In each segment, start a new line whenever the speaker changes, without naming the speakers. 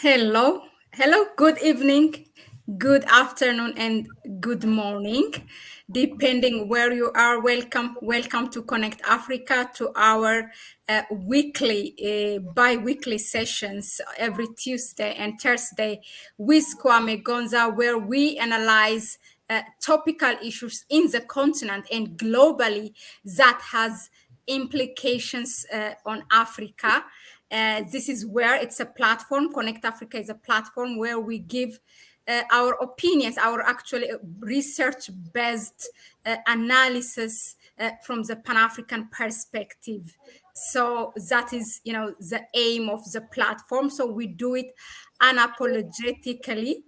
Hello, good evening, good afternoon, and good morning, depending where you are. Welcome to Connect Africa, to our bi-weekly sessions every Tuesday and Thursday with Kwame Gonza, where we analyze topical issues in the continent and globally that has implications on Africa. This is where it's a platform. Connect Africa is a platform where we give our opinions, our actually research based analysis from the Pan African perspective. So that is, the aim of the platform. So we do it unapologetically.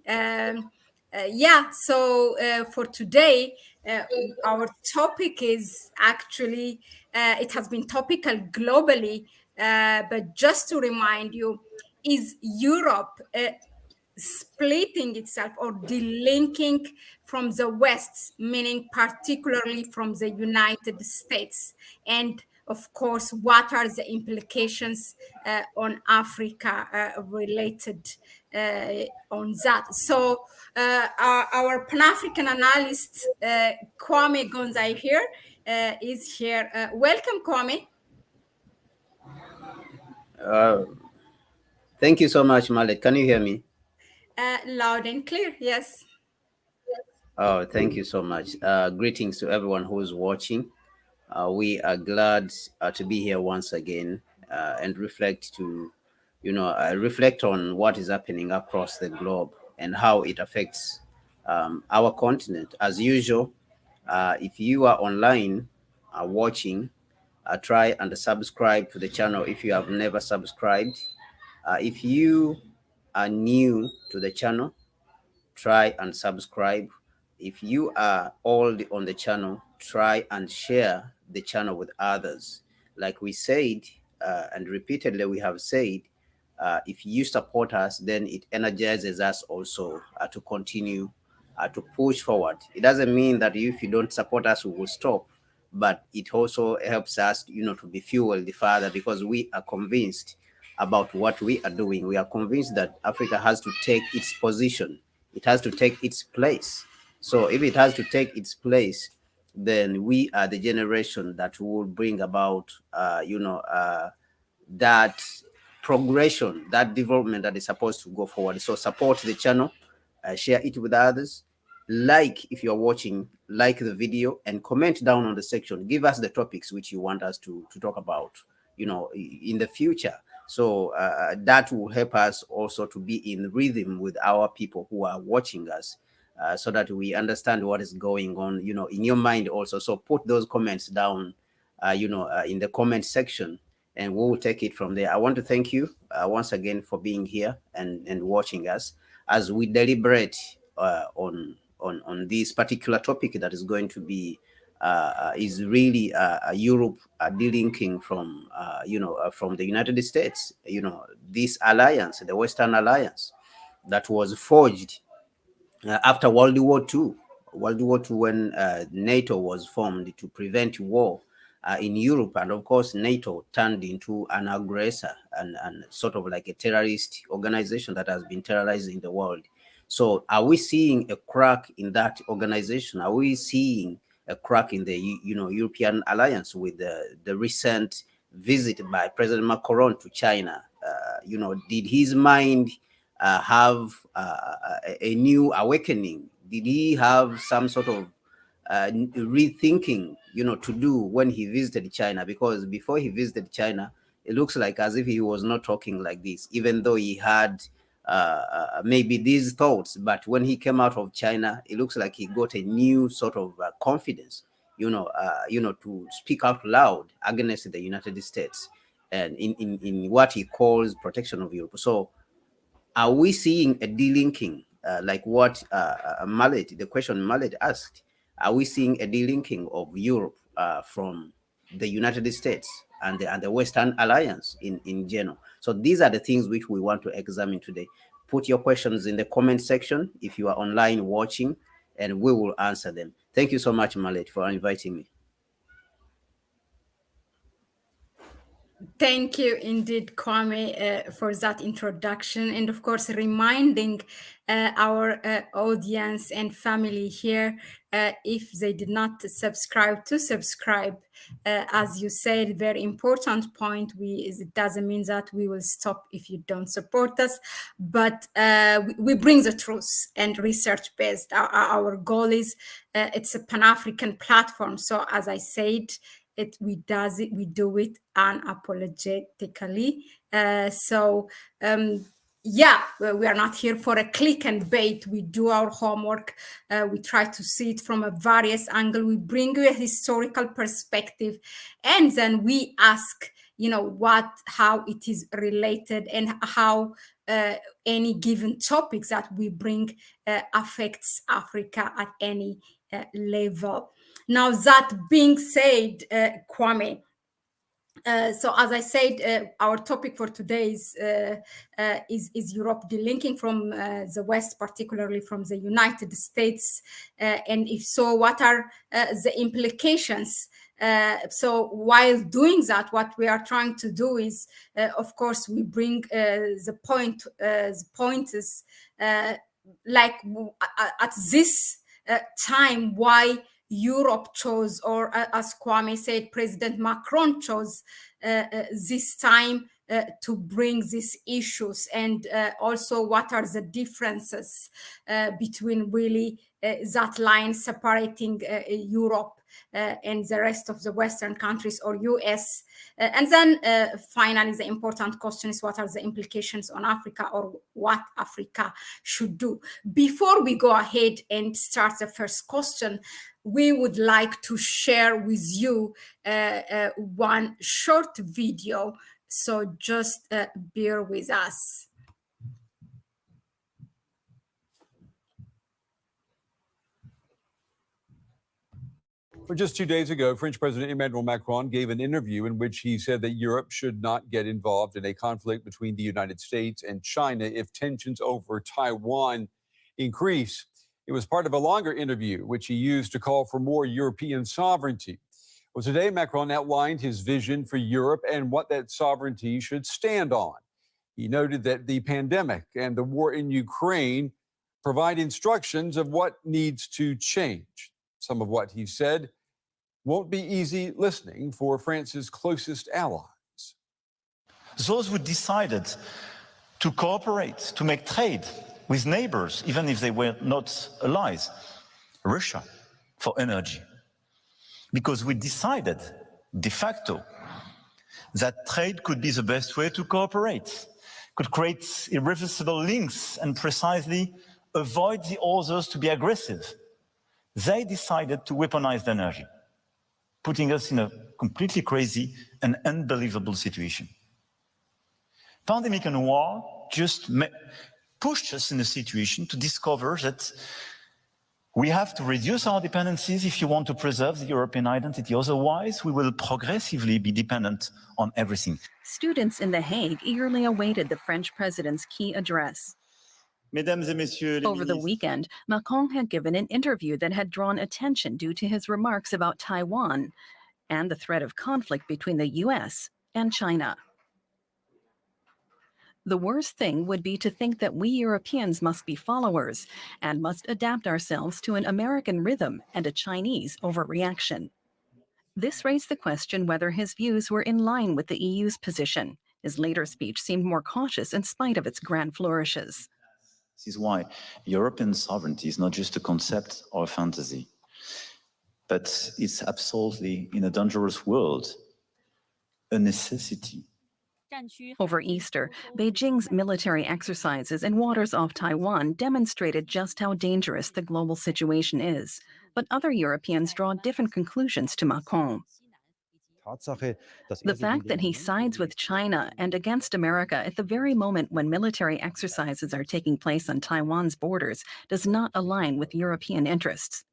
For today, uh, our topic is actually, it has been topical globally, but just to remind you, is Europe splitting itself or delinking from the West, meaning particularly from the United States? And of course, what are the implications on Africa related on that? So, our Pan African analyst, Kwame Gonzai, is here. Welcome, Kwame.
Uh, Thank you so much, Mahlet. Can you hear me?
Loud and clear, yes.
Oh, thank you so much. Greetings to everyone who's watching. We are glad to be here once again and reflect on what is happening across the globe and how it affects our continent. As usual, if you are online watching, try and subscribe to the channel if you have never subscribed. If you are new to the channel, try and subscribe. If you are old on the channel, try and share the channel with others. Like we said, and repeatedly we have said, if you support us, then it energizes us also to continue to push forward. It doesn't mean that if you don't support us, we will stop, but it also helps us, to be fueled further because we are convinced about what we are doing. We are convinced that Africa has to take its position, it has to take its place. So if it has to take its place, then we are the generation that will bring about, that progression, that development that is supposed to go forward. So support the channel, share it with others. Like if you're watching, like the video and comment down on the section. Give us the topics which you want us to talk about, in the future. So that will help us also to be in rhythm with our people who are watching us, so that we understand what is going on, in your mind also. So put those comments down, in the comment section, and we'll take it from there. I want to thank you once again for being here and watching us as we deliberate on this particular topic that is going to be is really Europe delinking from from the United States. This alliance, the Western Alliance, that was forged after World War II. World War II, when NATO was formed to prevent war in Europe, and of course NATO turned into an aggressor and sort of like a terrorist organization that has been terrorizing the world. So are we seeing a crack in that organization? Are we seeing a crack in the European alliance with the recent visit by President Macron to China? Did his mind have a new awakening? Did he have some sort of rethinking, to do when he visited China? Because before he visited China, it looks like as if he was not talking like this, even though he had maybe these thoughts. But when he came out of China, it looks like he got a new sort of confidence, to speak out loud against the United States and in what he calls protection of Europe. So are we seeing a delinking, like what Mallet, the question Mallet asked? Are we seeing a delinking of Europe from the United States and the Western Alliance in general? So these are the things which we want to examine today. Put your questions in the comment section if you are online watching, and we will answer them. Thank you so much, Mallet, for inviting me.
Thank you indeed, Kwame, for that introduction. And of course, reminding our audience and family here, if they did not subscribe, to subscribe. As you said, very important point. It doesn't mean that we will stop if you don't support us, but we bring the truth and research based. Our goal is it's a Pan-African platform. So as I said, we do it unapologetically. Yeah, we are not here for a click and bait. We do our homework. We try to see it from a various angle. We bring you a historical perspective, and then we ask, how it is related and how any given topics that we bring affects Africa at any level. Now, that being said, Kwame, so as I said, our topic for today is Europe delinking from the West, particularly from the United States. And if so, what are the implications? So while doing that, what we are trying to do is, of course, we bring the point is like at this time why Europe chose, or as Kwame said, President Macron chose this time to bring these issues, and also what are the differences between really that line separating Europe and the rest of the Western countries or US. And then finally, the important question is what are the implications on Africa, or what Africa should do? Before we go ahead and start the first question, we would like to share with you one short video. So just bear with us.
Well, just 2 days ago, French President Emmanuel Macron gave an interview in which he said that Europe should not get involved in a conflict between the United States and China if tensions over Taiwan increase. It was part of a longer interview, which he used to call for more European sovereignty. Well, today, Macron outlined his vision for Europe and what that sovereignty should stand on. He noted that the pandemic and the war in Ukraine provide instructions of what needs to change. Some of what he said won't be easy listening for France's closest allies.
Those who decided to cooperate, to make trade with neighbors, even if they were not allies, Russia, for energy. Because we decided, de facto, that trade could be the best way to cooperate, could create irreversible links and precisely avoid the others to be aggressive. They decided to weaponize the energy, putting us in a completely crazy and unbelievable situation. Pandemic and war just pushed us in a situation to discover that we have to reduce our dependencies if you want to preserve the European identity. Otherwise, we will progressively be dependent on everything.
Students in The Hague eagerly awaited the French president's key address.
Mesdames et messieurs les
Over the
ministres,
weekend, Macron had given an interview that had drawn attention due to his remarks about Taiwan and the threat of conflict between the US and China. The worst thing would be to think that we Europeans must be followers and must adapt ourselves to an American rhythm and a Chinese overreaction. This raised the question whether his views were in line with the EU's position. His later speech seemed more cautious in spite of its grand flourishes.
this is why European sovereignty is not just a concept or a fantasy, but it's absolutely, in a dangerous world, a necessity.
Over Easter, Beijing's military exercises in waters off Taiwan demonstrated just how dangerous the global situation is. But other Europeans draw different conclusions to Macron. The fact that he sides with China and against America at the very moment when military exercises are taking place on Taiwan's borders does not align with European interests.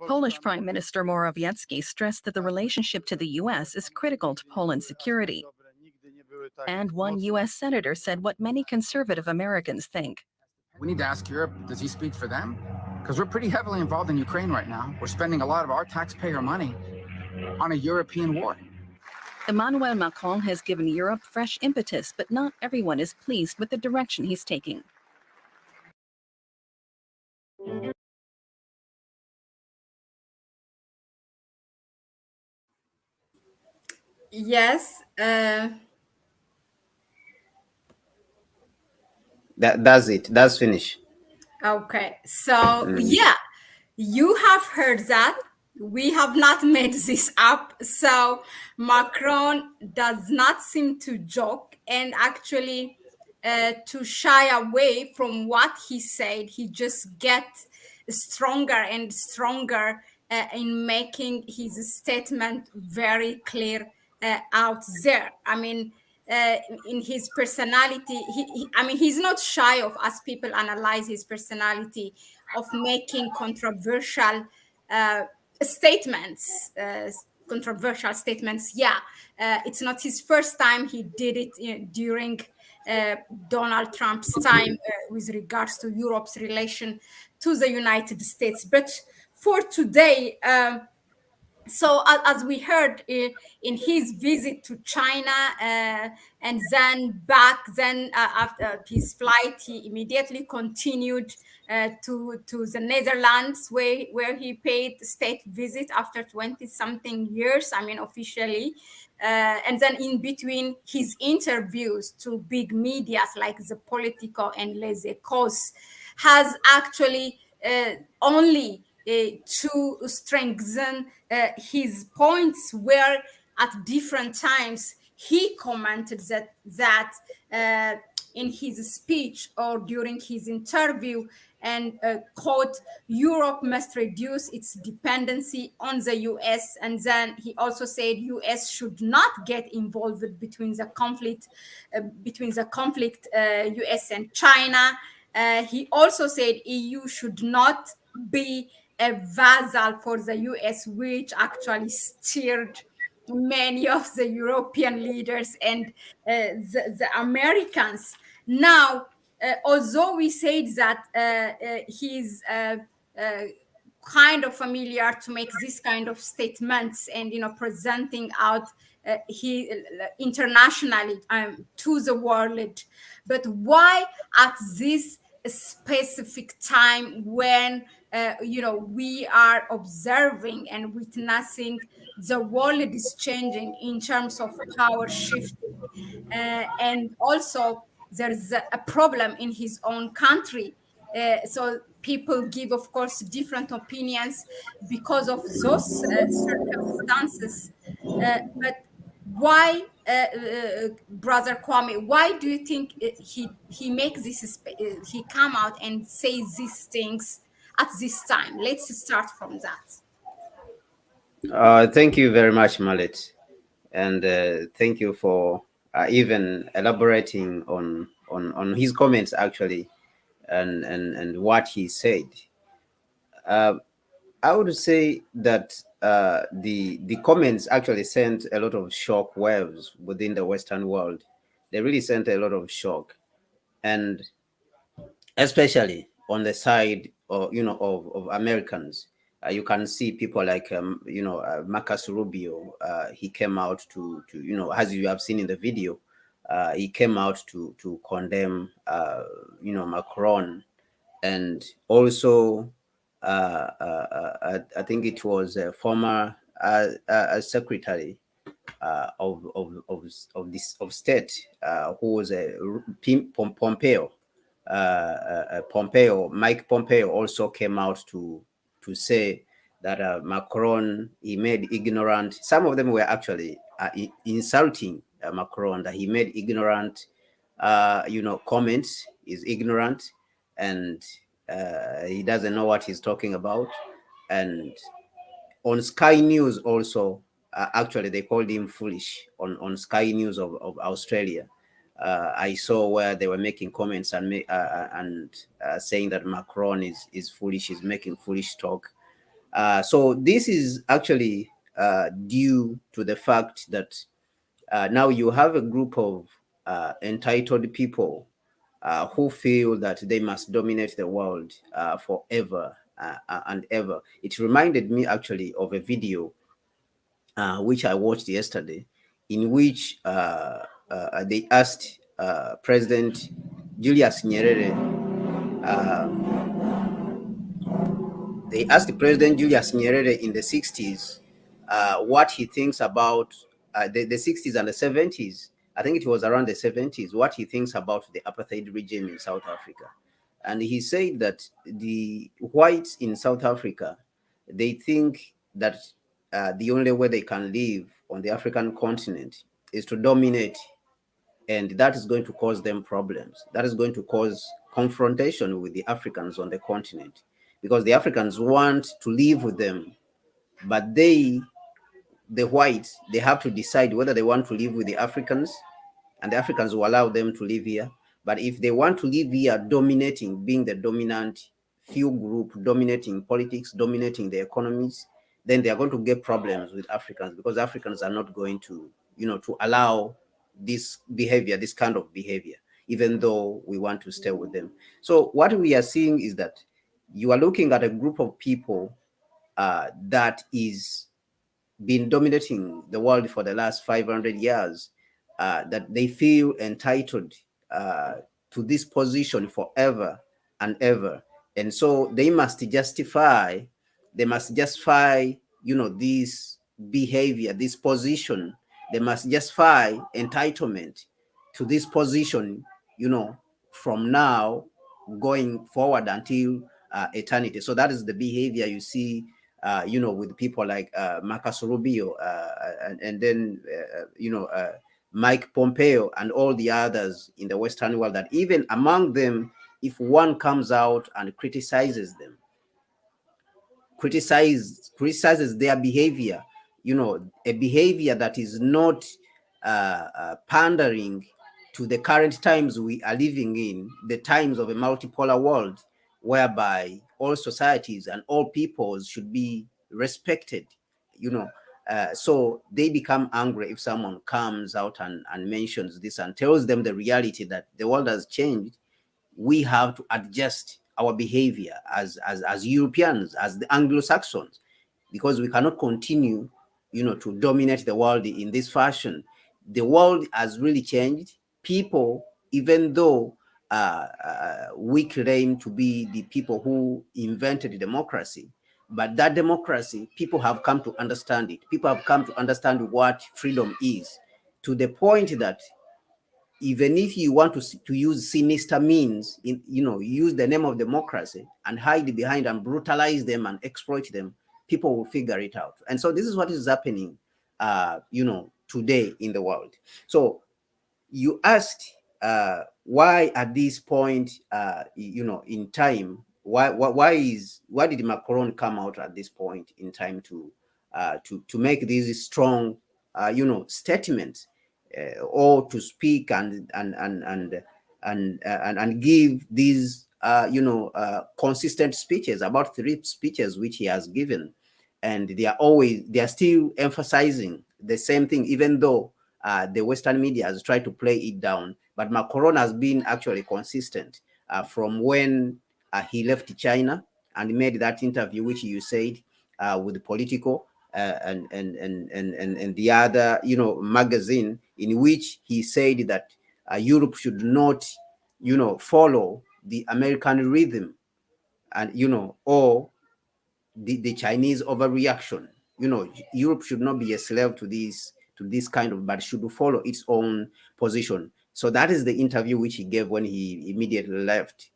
Polish Prime Minister Morawiecki stressed that the relationship to the U.S. is critical to Poland's security. And one U.S. senator said what many conservative Americans think.
We need to ask Europe, does he speak for them? Because we're pretty heavily involved in Ukraine right now. We're spending a lot of our taxpayer money on a European war.
Emmanuel Macron has given Europe fresh impetus, but not everyone is pleased with the direction he's taking.
Yes.
That's it. That's finish.
Okay. So, yeah, you have heard that. We have not made this up. So, Macron does not seem to joke and actually to shy away from what he said. He just gets stronger and stronger in making his statement very clear out there. I mean, in his personality, I mean, he's not shy of, as people analyze his personality, of making controversial uh, statements. Controversial statements. Yeah, it's not his first time. He did it during Donald Trump's time with regards to Europe's relation to the United States. But for today, so as we heard in his visit to China and then back then after his flight, he immediately continued to the Netherlands where he paid state visit after 20 something years, I mean officially. And then in between his interviews to big medias like the Politico and Les Echos has actually only to strengthen his points, where at different times he commented that in his speech or during his interview, and quote, Europe must reduce its dependency on the US. And then he also said US should not get involved between the conflict US and China. He also said EU should not be a vassal for the US, which actually stirred many of the European leaders and the Americans. Now, although we said that he's kind of familiar to make this kind of statements and presenting out he internationally to the world, but why at this specific time when we are observing and witnessing the world is changing in terms of power shifting, and also there's a problem in his own country. So people give, of course, different opinions because of those circumstances. But why, Brother Kwame? Why do you think he makes this? He come out and say these things at this time? Let's start from that.
Thank you very much, Mahlet, and thank you for even elaborating on his comments actually, and what he said. I would say that the comments actually sent a lot of shock waves within the Western world. They really sent a lot of shock, and especially on the side of Americans. You can see people like Marcus Rubio. He came out to as you have seen in the video, he came out to condemn Macron, and also I think it was a former secretary of state who was Pompeo. Mike Pompeo also came out to say that Macron, he made ignorant. Some of them were actually insulting Macron, that he made ignorant, comments. Is ignorant, and he doesn't know what he's talking about. And on Sky News also, actually they called him foolish on Sky News of Australia. I saw where they were making comments and saying that Macron is foolish, is making foolish talk. So this is actually due to the fact that now you have a group of entitled people who feel that they must dominate the world forever and ever. It reminded me actually of a video which I watched yesterday. in which they asked President Julius Nyerere. They asked President Julius Nyerere in the 60s what he thinks about the 60s and the 70s. I think it was around the 70s, what he thinks about the apartheid regime in South Africa. And he said that the whites in South Africa, they think that the only way they can live on the African continent is to dominate, and that is going to cause them problems. That is going to cause confrontation with the Africans on the continent, because the Africans want to live with them, but the whites, they have to decide whether they want to live with the Africans, and the Africans will allow them to live here. But if they want to live here dominating, being the dominant few group, dominating politics, dominating the economies, then they are going to get problems with Africans, because Africans are not going to, to allow this behavior, this kind of behavior, even though we want to stay with them. So what we are seeing is that you are looking at a group of people that is been dominating the world for the last 500 years, that they feel entitled to this position forever and ever. And so they must justify, this behavior, this position. They must justify entitlement to this position, from now going forward until eternity. So that is the behavior you see with people like Marcus Rubio, and then, Mike Pompeo and all the others in the Western world, that even among them, if one comes out and criticizes them, criticizes their behavior, a behavior that is not pandering to the current times we are living in, the times of a multipolar world, whereby all societies and all peoples should be respected, so they become angry if someone comes out and mentions this and tells them the reality that the world has changed. We have to adjust our behavior as Europeans, as the Anglo-Saxons, because we cannot continue, to dominate the world in this fashion. The world has really changed. People, even though we claim to be the people who invented democracy, but that democracy, people have come to understand it. People have come to understand what freedom is, to the point that even if you want to use sinister means, use the name of democracy and hide behind and brutalize them and exploit them, people will figure it out. And so this is what is happening, today in the world. So you asked why at this point, in time, why did Macron come out at this point in time to make these strong, statements, or to speak and give these consistent speeches, about 3 speeches which he has given, and they are still emphasizing the same thing, even though the Western media has tried to play it down. But Macron has been actually consistent from when he left China and made that interview which you said with Politico, and the other magazine, in which he said that Europe should not follow the American rhythm, and or the Chinese overreaction. Europe should not be a slave to this kind of, but should follow its own position. So that is the interview which he gave when he immediately left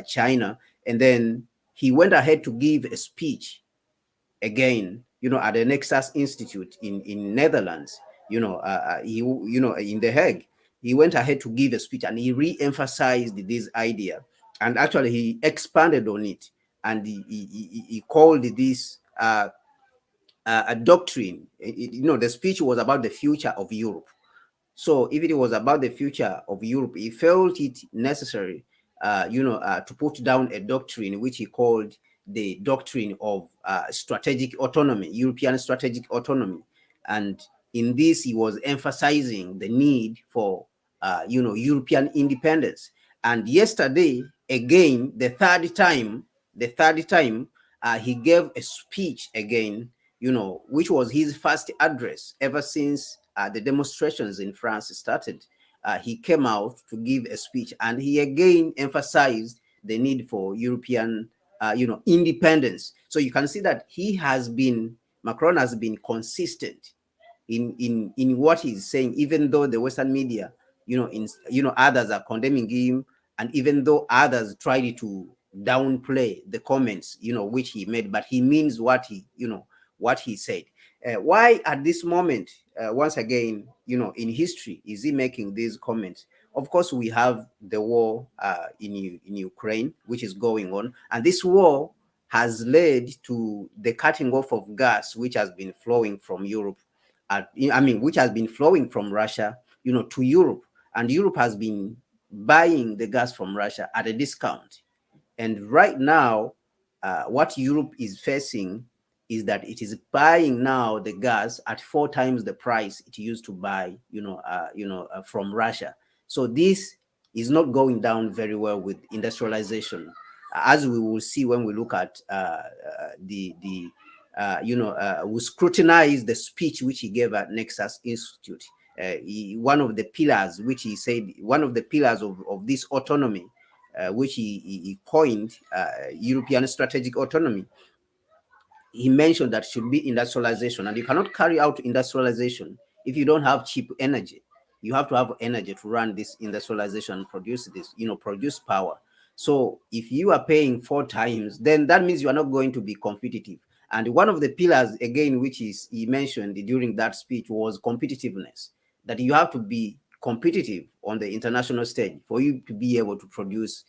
China, and then he went ahead to give a speech again, at the Nexus Institute in Netherlands, he in The Hague. He went ahead to give a speech and he re-emphasized this idea, and actually he expanded on it, and he called this a doctrine. The speech was about the future of Europe. So if it was about the future of Europe, he felt it necessary, to put down a doctrine which he called the doctrine of strategic autonomy, European strategic autonomy. And in this, he was emphasizing the need for, European independence. And yesterday, again, the third time, he gave a speech again, which was his first address ever since the demonstrations in France started, he came out to give a speech, and he again emphasized the need for European, independence. So you can see that Macron has been consistent in what he's saying, even though the Western media, others are condemning him, and even though others tried to downplay the comments, which he made, but he means what he said. Why at this moment, once again, in history, is he making these comments? Of course, we have the war in Ukraine, which is going on, and this war has led to the cutting off of gas, which has been flowing from Europe, which has been flowing from Russia, to Europe, and Europe has been buying the gas from Russia at a discount. And right now, what Europe is facing is that it is buying now the gas at 4 times the price it used to buy, from Russia. So this is not going down very well with industrialization, as we will see when we look at we scrutinize the speech which he gave at Nexus Institute. One of the pillars, which he said, one of the pillars of this autonomy, which he coined, European strategic autonomy, he mentioned that should be industrialization. And you cannot carry out industrialization if you don't have cheap energy. You have to have energy to run this industrialization, produce power. So if you are paying 4 times, then that means you are not going to be competitive. And one of the pillars, again, which he mentioned during that speech, was competitiveness, that you have to be competitive on the international stage for you to be able to produce,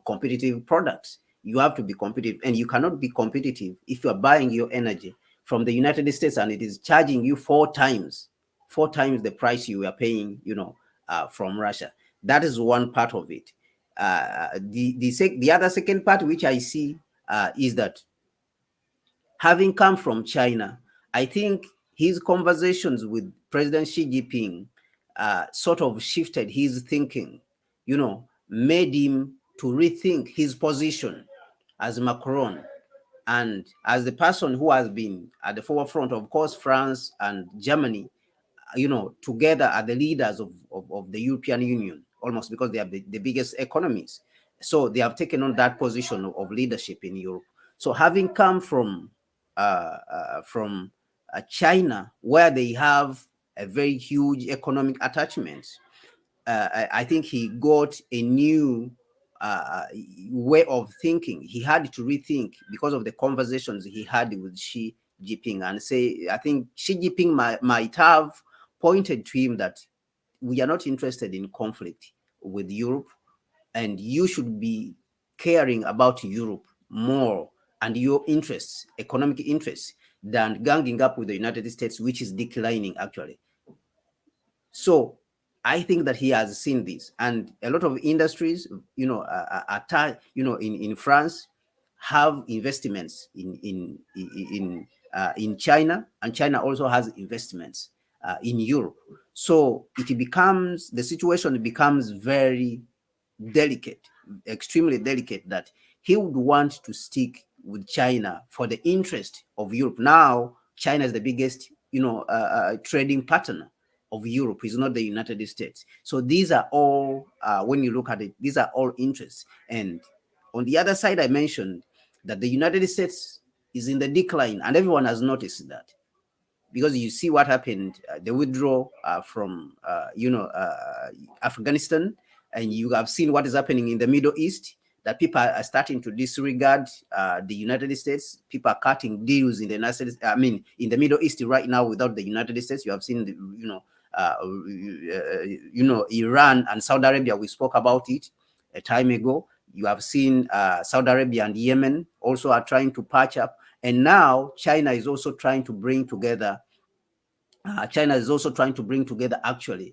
competitive products. You have to be competitive, and you cannot be competitive if you are buying your energy from the United States and it is charging you 4 times the price you are paying, from Russia. That is one part of it. The other second part, which I see, is that having come from China, I think his conversations with President Xi Jinping sort of shifted his thinking, made him to rethink his position as Macron, and as the person who has been at the forefront. Of course, France and Germany, together are the leaders of the European Union, almost, because they are the biggest economies. So they have taken on that position of leadership in Europe. So having come from China, where they have a very huge economic attachment, I think he got a new way of thinking. He had to rethink because of the conversations he had with Xi Jinping, and I think Xi Jinping might have pointed to him that we are not interested in conflict with Europe, and you should be caring about Europe more and your interests, economic interests, than ganging up with the United States, which is declining actually. So I think that he has seen this, and a lot of industries, in France, have investments in China, and China also has investments in Europe. So the situation becomes very delicate, extremely delicate, that he would want to stick with China for the interest of Europe. Now, China is the biggest, trading partner of Europe. It's not the United States. So these are all, when you look at it, these are all interests. And on the other side, I mentioned that the United States is in the decline, and everyone has noticed that, because you see what happened, the withdrawal from, Afghanistan, and you have seen what is happening in the Middle East, that people are starting to disregard the United States. People are cutting deals in the United States. I mean, in the Middle East right now, without the United States. You have seen, Iran and Saudi Arabia. We spoke about it a time ago. You have seen Saudi Arabia and Yemen also are trying to patch up. And now China is also trying to bring together. Actually,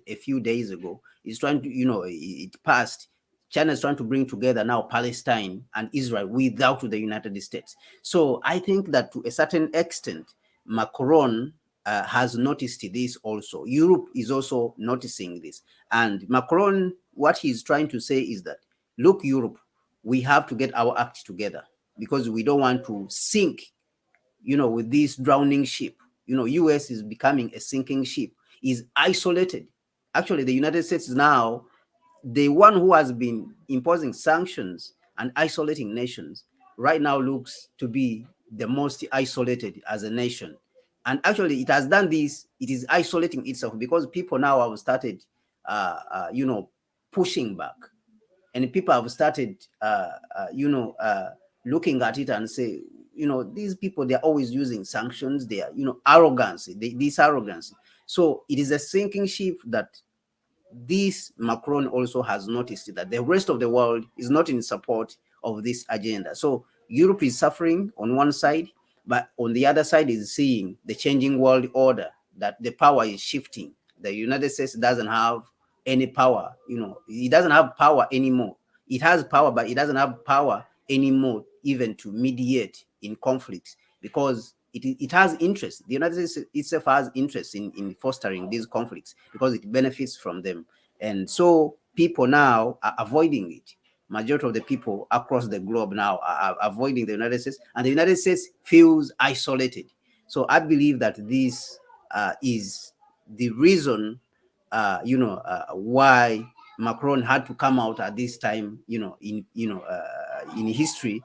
a few days ago, it's trying to, it passed. China is trying to bring together now Palestine and Israel without the United States. So I think that to a certain extent, Macron has noticed this also. Europe is also noticing this. And Macron, what he's trying to say is that, look, Europe, we have to get our act together, because we don't want to sink, with this drowning ship. US is becoming a sinking ship. is isolated. Actually, the United States now, the one who has been imposing sanctions and isolating nations, right now looks to be the most isolated as a nation. And actually, it has done this. It is isolating itself because people now have started, pushing back, and people have started, looking at it and say, these people, they're always using sanctions. They are, arrogance. This arrogance. So it is a sinking ship that this Macron also has noticed that the rest of the world is not in support of this agenda. So Europe is suffering on one side, but on the other side is seeing the changing world order, that the power is shifting. The United States doesn't have any power, it doesn't have power anymore. It has power, but it doesn't have power anymore even to mediate in conflicts, because it has interest. The United States itself has interest in fostering these conflicts because it benefits from them. And so people now are avoiding it. Majority of the people across the globe now are avoiding the United States, and the United States feels isolated. So I believe that this is the reason, why Macron had to come out at this time, in history,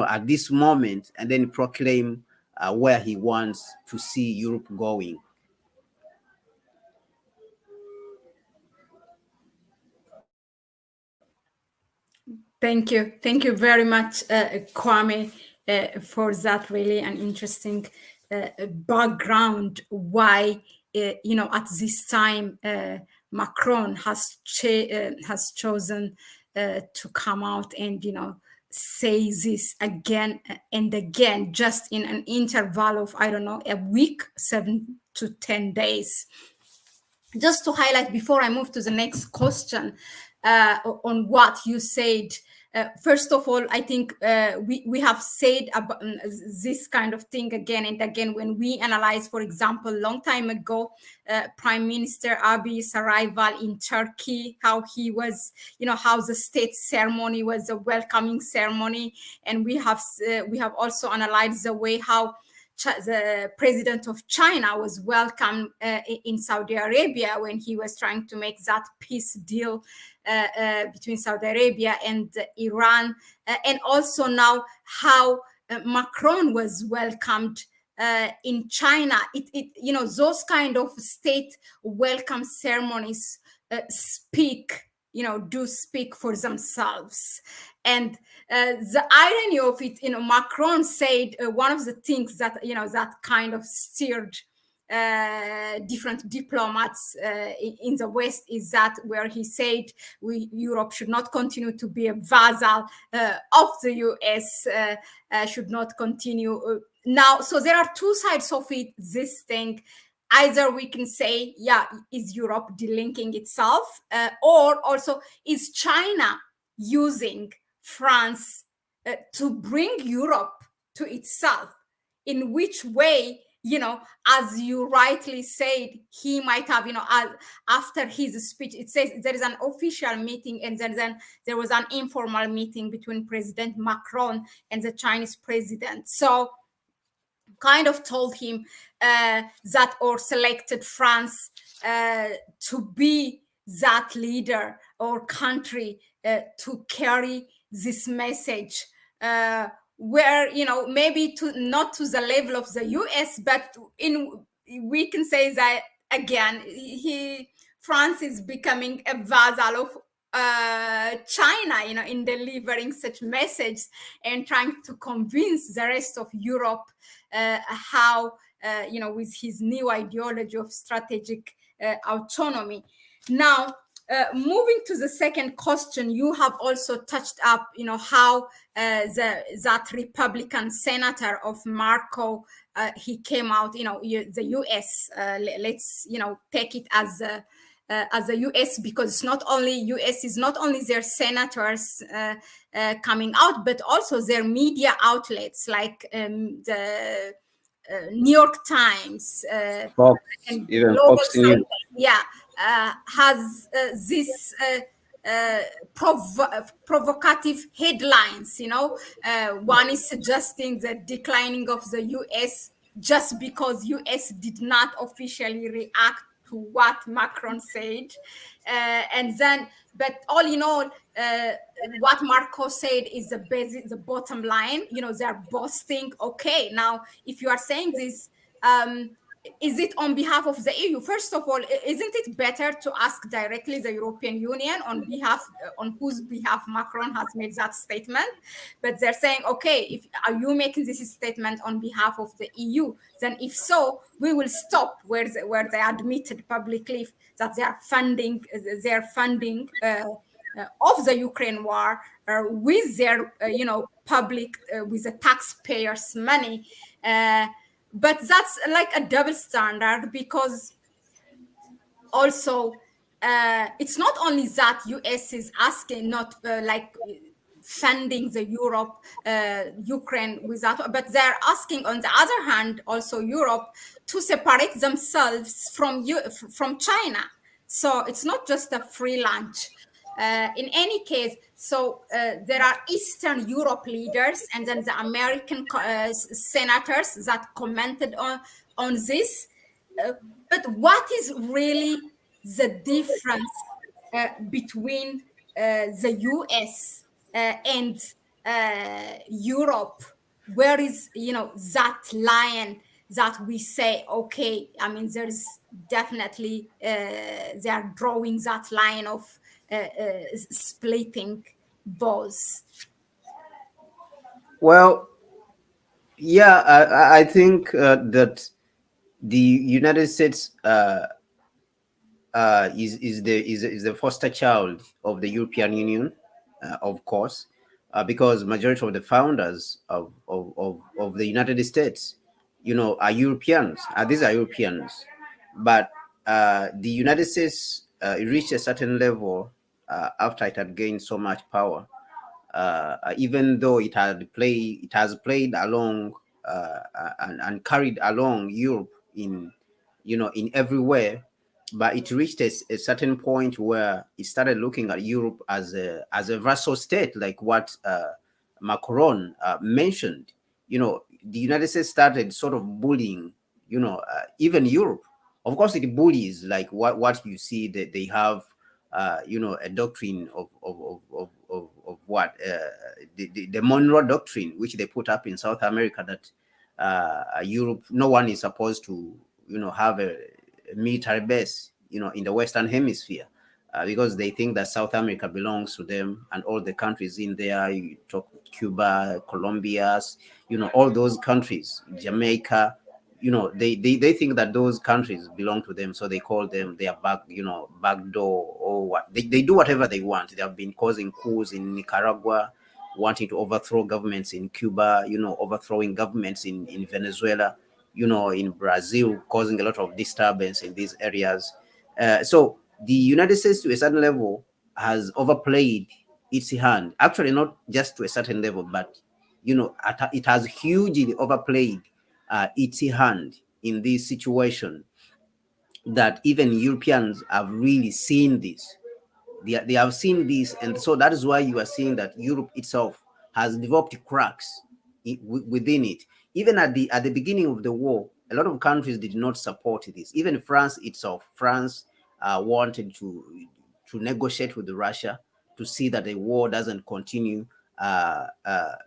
at this moment, and then proclaim where he wants to see Europe going.
Thank you very much, Kwame, for that really an interesting background why at this time Macron has chosen to come out and say this again and again, just in an interval of, I don't know, a week, 7 to 10 days. Just to highlight before I move to the next question on what you said. First of all, I think we have said about this kind of thing again and again when we analyze, for example, long time ago, Prime Minister Abiy's arrival in Turkey, how he was, how the state ceremony was a welcoming ceremony, and we have also analyzed the way how the president of China was welcomed in Saudi Arabia when he was trying to make that peace deal between Saudi Arabia and Iran, and also now how Macron was welcomed in China. Those kind of state welcome ceremonies do speak for themselves. And the irony of it, Macron said one of the things that, that kind of stirred different diplomats in the West is that where he said Europe should not continue to be a vassal of the US, should not continue. Now, so there are two sides of it, this thing. Either we can say, is Europe delinking itself? Or also, is China using France to bring Europe to itself? In which way, as you rightly said, he might have, after his speech, it says there is an official meeting and then there was an informal meeting between President Macron and the Chinese president. So kind of told him that, or selected France to be that leader or country to carry this message, where maybe not to the level of the US, but we can say that again France is becoming a vassal of China, in delivering such message and trying to convince the rest of Europe how, with his new ideology of strategic autonomy. Now, moving to the second question, you have also touched up, how that Republican senator of Marco, he came out, the US, let's, take it as a US, because it's not only US is not only their senators coming out, but also their media outlets like the New York Times,
Fox,
and
even
global
Fox News.
has this provocative headlines. One is suggesting the declining of the US just because US did not officially react to what Macron said. And then, but all in all, what Marco said is the basic, the bottom line. You know, they're boasting. Okay, now if you are saying this, is it on behalf of the EU? First of all, isn't it better to ask directly the European Union on behalf, on whose behalf Macron has made that statement? But they're saying, okay, if are you making this statement on behalf of the EU? Then if so, we will stop where they admitted publicly that they are funding of the Ukraine war with their, public, with the taxpayers' money. But that's like a double standard, because also it's not only that US is asking, not funding the Ukraine without, but they're asking on the other hand also Europe to separate themselves from China. So it's not just a free lunch. In any case, so there are Eastern Europe leaders and then the American senators that commented on this. But what is really the difference between the US and Europe? Where is, that line that we say, okay, I mean, there's definitely, they are drawing that line of splitting both.
Well, yeah, I think that the United States is the foster child of the European Union, of course, because majority of the founders of the United States, are Europeans. These are Europeans, but the United States reached a certain level after it had gained so much power. Even though it has played along and carried along Europe in everywhere, but it reached a certain point where it started looking at Europe as a vassal state, like what Macron mentioned. The United States started sort of bullying, even Europe. Of course, it bullies like what you see that they have, a doctrine of what the Monroe Doctrine, which they put up in South America, that Europe, no one is supposed to, have a military base, in the Western Hemisphere, because they think that South America belongs to them and all the countries in there. You talk Cuba, Colombia, all those countries, Jamaica. They think that those countries belong to them, so they call them their back door or what. They do whatever they want. They have been causing coups in Nicaragua, wanting to overthrow governments in Cuba, overthrowing governments in Venezuela, in Brazil, causing a lot of disturbance in these areas. So the United States, to a certain level, has overplayed its hand. Actually, not just to a certain level, but it has hugely overplayed its hand in this situation, that even Europeans have really seen this. They have seen this, and so that is why you are seeing that Europe itself has developed cracks within it. Even at the beginning of the war, a lot of countries did not support this. Even France itself, wanted to negotiate with Russia to see that the war doesn't continue.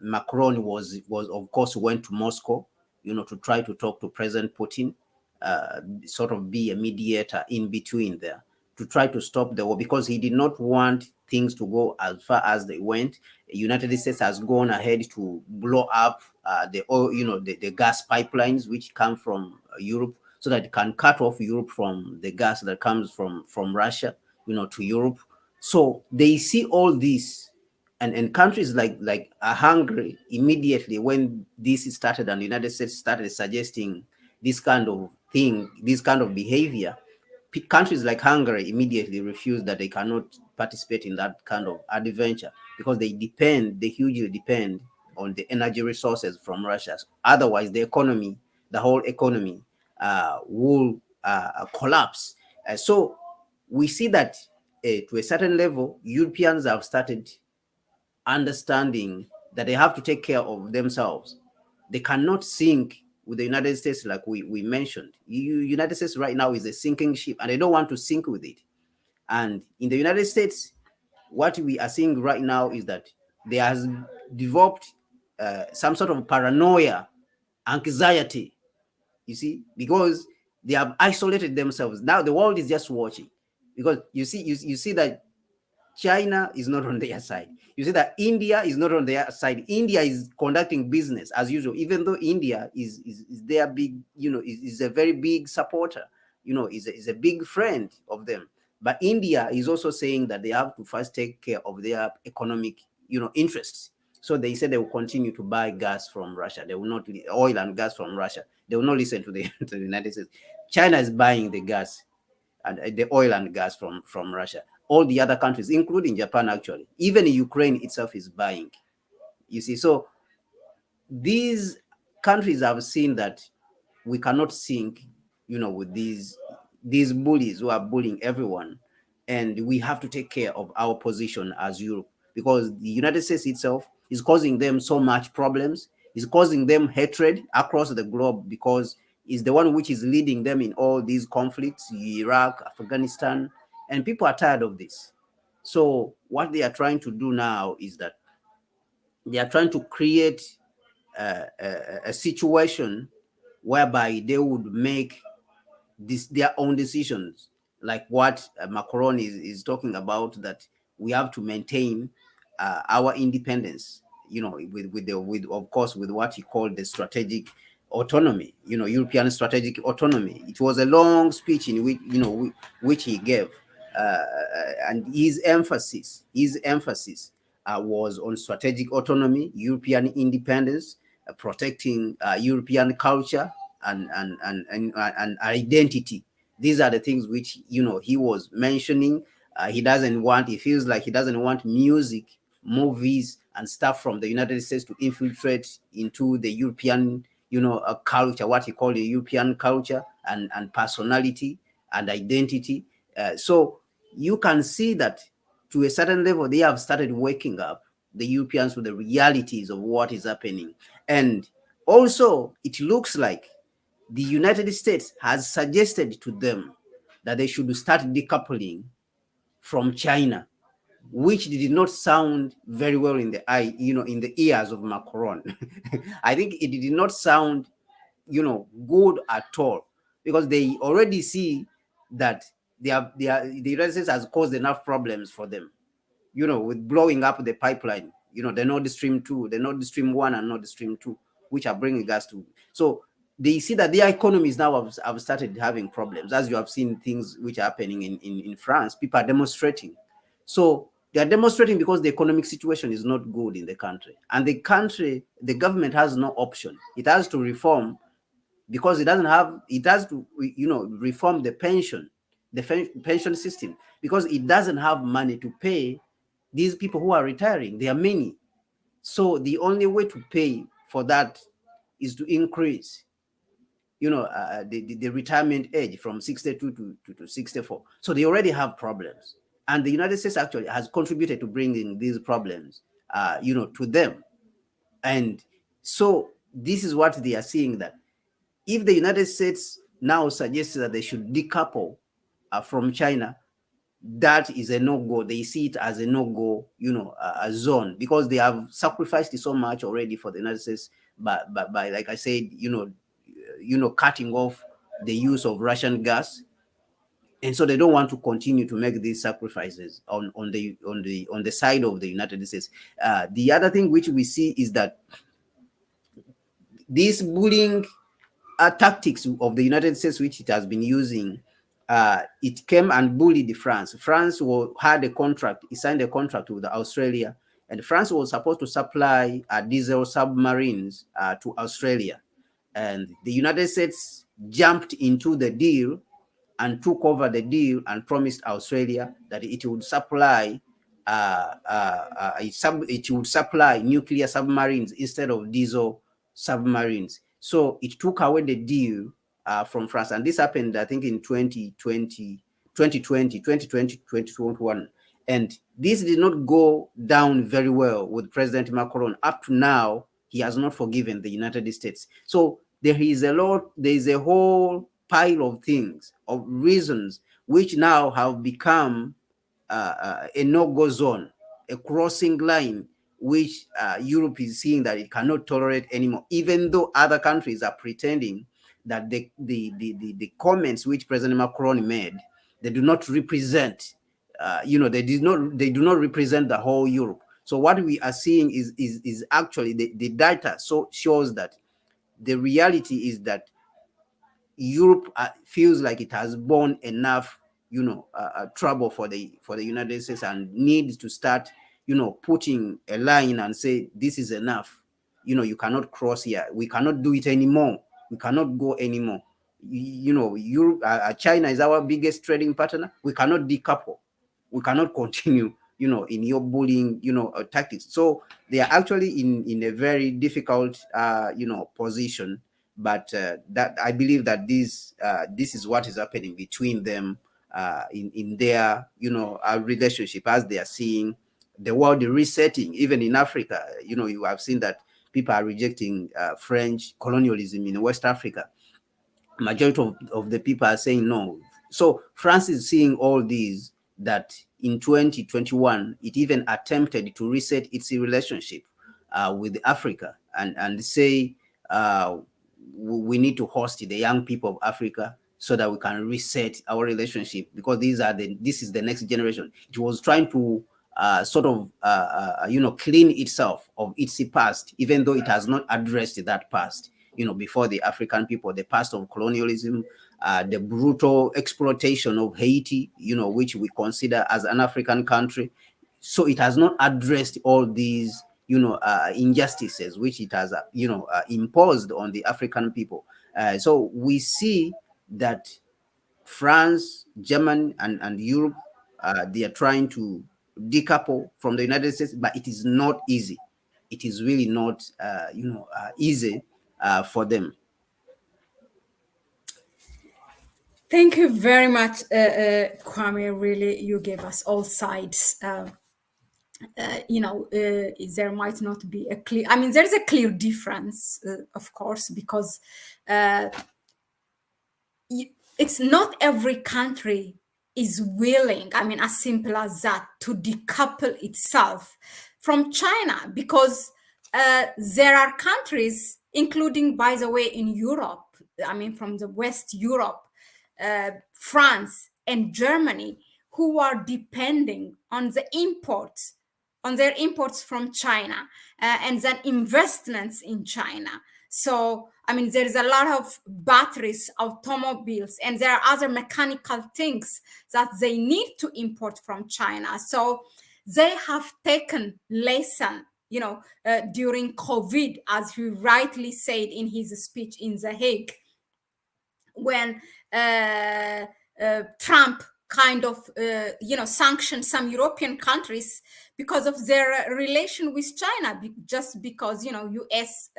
Macron was of course went to Moscow, to try to talk to President Putin, sort of be a mediator in between there, to try to stop the war, because he did not want things to go as far as they went. The United States has gone ahead to blow up the oil, the gas pipelines which come from Europe, so that it can cut off Europe from the gas that comes from Russia, to Europe. So they see all this, and countries like Hungary, immediately when this started and the United States started suggesting this kind of thing, this kind of behavior, countries like Hungary immediately refused, that they cannot participate in that kind of adventure, because they hugely depend on the energy resources from Russia. Otherwise, the whole economy will collapse. So we see that to a certain level, Europeans have started understanding that they have to take care of themselves. They cannot sink with the United States, like we mentioned. United States right now is a sinking ship, and they don't want to sink with it. And in the United States, what we are seeing right now is that there has developed some sort of paranoia, anxiety, you see, because they have isolated themselves. Now the world is just watching, because you see that China is not on their side. You see that India is not on their side. India is conducting business as usual, even though India is their big, is a very big supporter, is a big friend of them. But India is also saying that they have to first take care of their economic, interests. So they said they will continue to buy gas from Russia. They will not, oil and gas from Russia. They will not listen to the United States. China is buying the gas and the oil and gas from Russia. All the other countries, including Japan, actually, even Ukraine itself is buying. You see, so these countries have seen that we cannot sink, with these bullies who are bullying everyone, and we have to take care of our position as Europe, because the United States itself is causing them so much problems, is causing them hatred across the globe, because it's the one which is leading them in all these conflicts, Iraq, Afghanistan, and people are tired of this. So what they are trying to do now is that they are trying to create a situation whereby they would make their own decisions, like what Macron is talking about, that we have to maintain our independence, with of course with what he called the strategic autonomy, European strategic autonomy. It was a long speech in which which he gave, and his emphasis was on strategic autonomy, European independence, protecting European culture and identity. These are the things which he was mentioning. He feels like he doesn't want music, movies, and stuff from the United States to infiltrate into the European culture, what he called the European culture and personality and identity. So you can see that to a certain level they have started waking up, the Europeans, to the realities of what is happening. And also it looks like the United States has suggested to them that they should start decoupling from China, which did not sound very well in the in the ears of Macron. I think it did not sound, good at all, because they already see that the United States has caused enough problems for them, with blowing up the pipeline, the Nord Stream 2, the Nord Stream 1 and Nord Stream 2, which are bringing gas to. So they see that their economies now have started having problems, as you have seen things which are happening in France. People are demonstrating. So they are demonstrating because the economic situation is not good in the country. And the government has no option. It has to reform, because it has to, reform the pension system, because it doesn't have money to pay these people who are retiring. There are many. So the only way to pay for that is to increase, the retirement age from 62 to 64. So they already have problems. And the United States actually has contributed to bringing these problems, to them. And so this is what they are seeing, that if the United States now suggests that they should decouple from China, that is a no-go. They see it as a no-go, a zone, because they have sacrificed so much already for the United States by like I said, cutting off the use of Russian gas. And so they don't want to continue to make these sacrifices on the side of the United States. The other thing which we see is that these bullying tactics of the United States, which it has been using, it came and bullied France. France had a contract. It signed a contract with Australia, and France was supposed to supply diesel submarines to Australia. And the United States jumped into the deal and took over the deal and promised Australia that it would supply nuclear submarines instead of diesel submarines. So it took away the deal from France. And this happened, I think, in 2021. And this did not go down very well with President Macron. Up to now, he has not forgiven the United States. So there is a whole pile of things, of reasons, which now have become a no-go zone, a crossing line, which Europe is seeing that it cannot tolerate anymore, even though other countries are pretending that the comments which President Macron made, they do not represent, they do not represent the whole Europe. So what we are seeing is actually the data shows that the reality is that Europe feels like it has borne enough, trouble for the United States, and needs to start, putting a line and say, this is enough. You cannot cross here. We cannot do it anymore. We cannot go anymore. Europe, China is our biggest trading partner. We cannot decouple. We cannot continue, in your bullying, tactics. So they are actually in a very difficult, position. But that I believe that this is what is happening between them in their relationship, as they are seeing the world resetting. Even in Africa, you have seen that people are rejecting French colonialism in West Africa. Majority of the people are saying no. So France is seeing all these, that in 2021 it even attempted to reset its relationship with Africa, and say we need to host the young people of Africa so that we can reset our relationship, because this is the next generation. It was trying to sort of clean itself of its past, even though it has not addressed that past, before the African people, the past of colonialism, the brutal exploitation of Haiti, which we consider as an African country. So it has not addressed all these injustices which it has imposed on the African people. So we see that France, Germany, and Europe, they are trying to decouple from the United States, but it is not easy. It is really not easy for them.
Thank you very much, Kwame. Really, you gave us all sides. There might not be a clear, there's a clear difference, of course, because it's not every country is willing, as simple as that, to decouple itself from China, because there are countries, including, by the way, in Europe, from the West Europe, France and Germany, who are depending on their imports from China, and then investments in China. So, there is a lot of batteries, automobiles, and there are other mechanical things that they need to import from China. So they have taken lesson, during COVID, as he rightly said in his speech in The Hague, when Trump kind of, sanctioned some European countries because of their relation with China, just because, US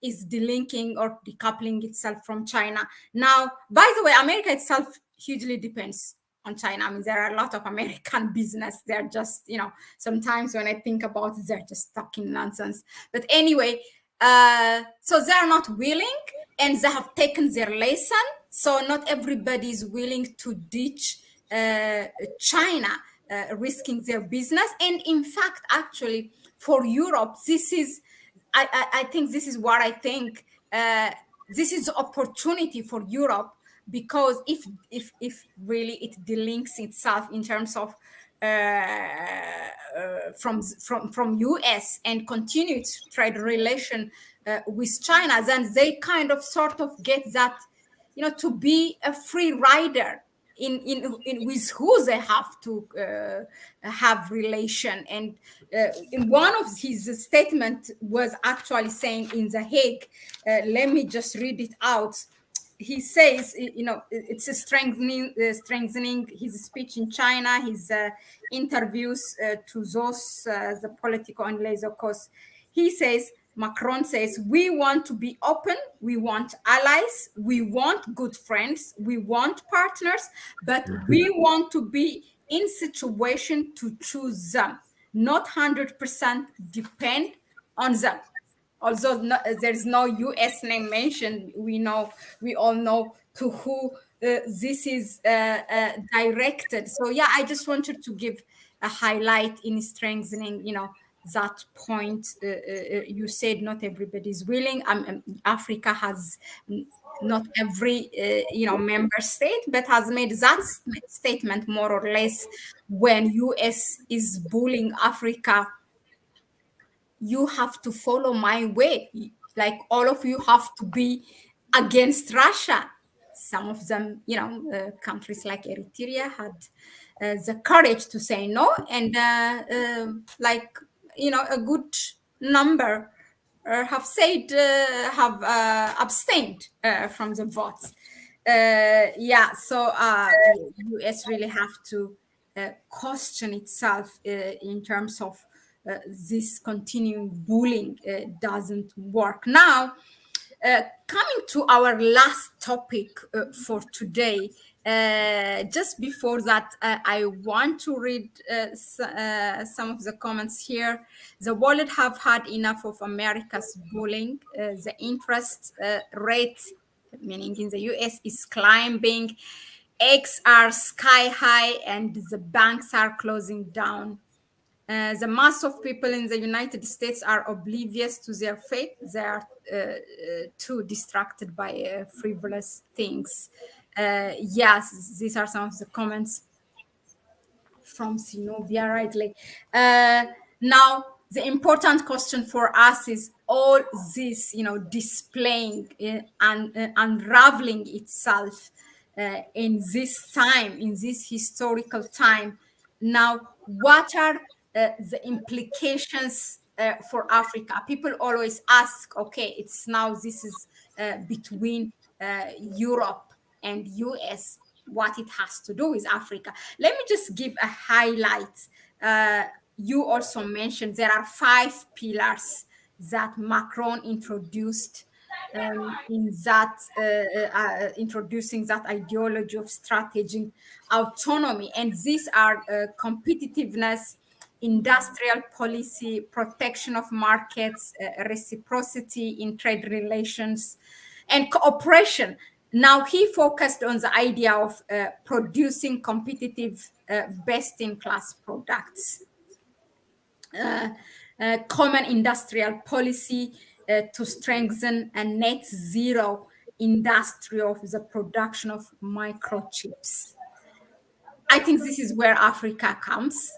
is delinking or decoupling itself from China. Now, by the way, America itself hugely depends on China. There are a lot of American business. They're just, sometimes when I think about it, they're just talking nonsense. But anyway, so they're not willing, and they have taken their lesson. So not everybody is willing to ditch China, risking their business. And in fact, actually, for Europe, this is, I think this is what I think, this is opportunity for Europe, because if really it delinks itself in terms of from US and continued trade relation with China, then they kind of sort of get that, to be a free rider in with who they have to have relation. And in one of his statement was actually saying in The Hague, let me just read it out. He says, it's a strengthening his speech in China, his interviews to those, the Politico and Les Echos. He says, Macron says, we want to be open, we want allies, we want good friends, we want partners, but we want to be in situation to choose them, not 100% depend on them. although there's no US name mentioned, we all know to who this is directed. So yeah, I just wanted to give a highlight in strengthening, that point. You said not everybody is willing. Africa has not every member state, but has made that statement more or less when US is bullying Africa. You have to follow my way. Like all of you have to be against Russia. Some of them, countries like Eritrea had the courage to say no, and a good number have abstained from the votes. Yeah, so US really have to question itself in terms of this continuing bullying doesn't work. Now, coming to our last topic for today, just before that, I want to read some of the comments here. The world have had enough of America's bullying. The interest rate, meaning in the US, is climbing. Eggs are sky high, and the banks are closing down. The mass of people in the United States are oblivious to their fate. They are too distracted by frivolous things. Yes, these are some of the comments from Sinovia rightly. Now, the important question for us is all this, displaying and unraveling itself in this time, in this historical time. Now, what are the implications for Africa? People always ask, okay, it's now this is between Europe and US, what it has to do with Africa. Let me just give a highlight. You also mentioned there are 5 pillars that Macron introduced in that introducing that ideology of strategic autonomy, and these are competitiveness, industrial policy, protection of markets, reciprocity in trade relations, and cooperation. Now, he focused on the idea of producing competitive, best-in-class products. Common industrial policy to strengthen a net zero industry of the production of microchips. I think this is where Africa comes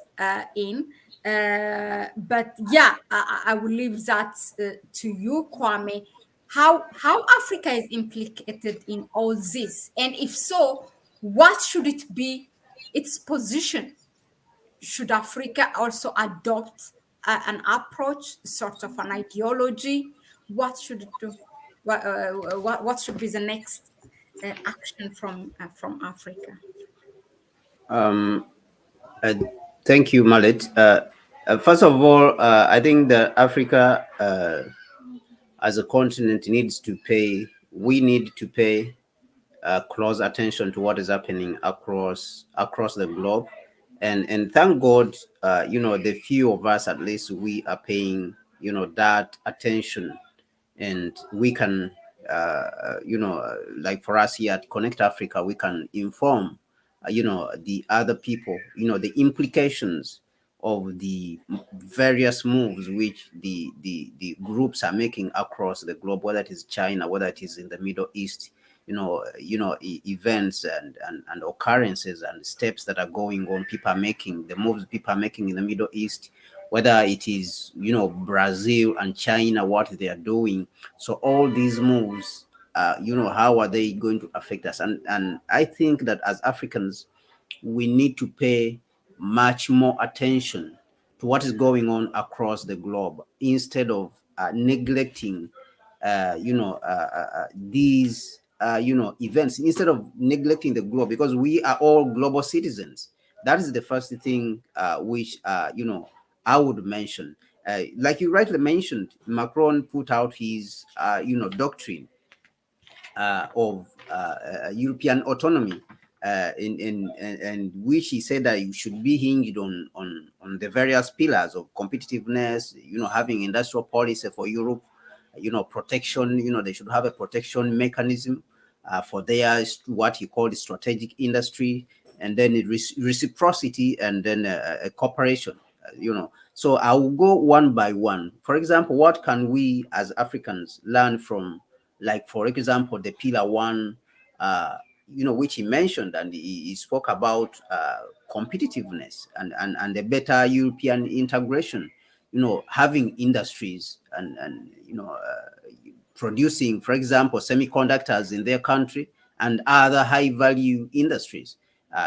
in. But yeah, I will leave that to you, Kwame. How Africa is implicated in all this, and if so, what should it be its position? Should Africa also adopt an approach, sort of an ideology? What should it do? What should be the next action from Africa?
Thank you, Mahlet. First of all, I think that Africa as a continent needs to pay, we need to pay close attention to what is happening across the globe. And thank God, the few of us, at least, we are paying, that attention. And we can, like for us here at Connect Africa, we can inform, the other people, the implications of the various moves which the groups are making across the globe, whether it is China, whether it is in the Middle East, events and occurrences and steps that are going on. People are making the moves people are making in the Middle East, whether it is, Brazil and China, what they are doing. So all these moves, how are they going to affect us? And I think that as Africans, we need to pay much more attention to what is going on across the globe instead of neglecting, these, events, instead of neglecting the globe, because we are all global citizens. That is the first thing which, I would mention. Like you rightly mentioned, Macron put out his, doctrine of European autonomy, in which he said that it should be hinged on the various pillars of competitiveness, having industrial policy for Europe, protection. They should have a protection mechanism for their what he called strategic industry, and then reciprocity, and then a cooperation. So I will go one by one. For example, what can we as Africans learn from, like, for example, the pillar one, which he mentioned, and he spoke about competitiveness and the better European integration, having industries and producing, for example, semiconductors in their country and other high value industries.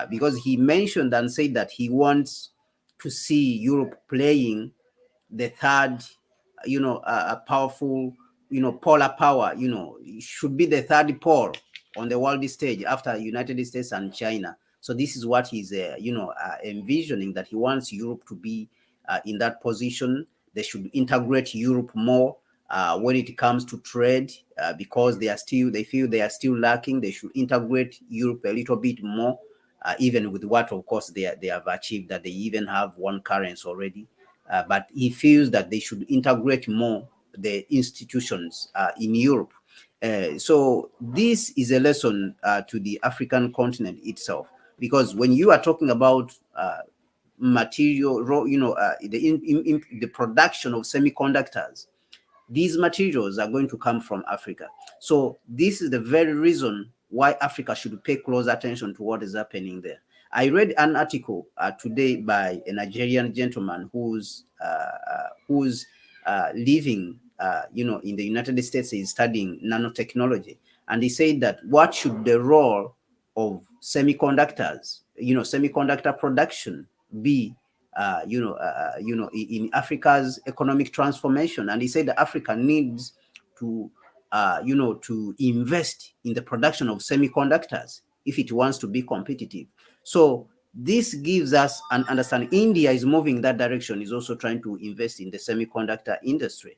Because he mentioned and said that he wants to see Europe playing the third, a powerful, polar power, it should be the third pole on the world stage after United States and China. So this is what he's, envisioning, that he wants Europe to be in that position. They should integrate Europe more when it comes to trade, because they feel they are still lacking. They should integrate Europe a little bit more, even with what, of course, they have achieved, that they even have one currency already. But he feels that they should integrate more the institutions in Europe. So this is a lesson to the African continent itself, because when you are talking about material, the production of semiconductors, these materials are going to come from Africa. So this is the very reason why Africa should pay close attention to what is happening there. I read an article today by a Nigerian gentleman who's living, in the United States. He's studying nanotechnology, and he said that what should the role of semiconductors, semiconductor production be, in Africa's economic transformation. And he said that Africa needs to, to invest in the production of semiconductors if it wants to be competitive. So this gives us an understanding. India is moving in that direction, is also trying to invest in the semiconductor industry.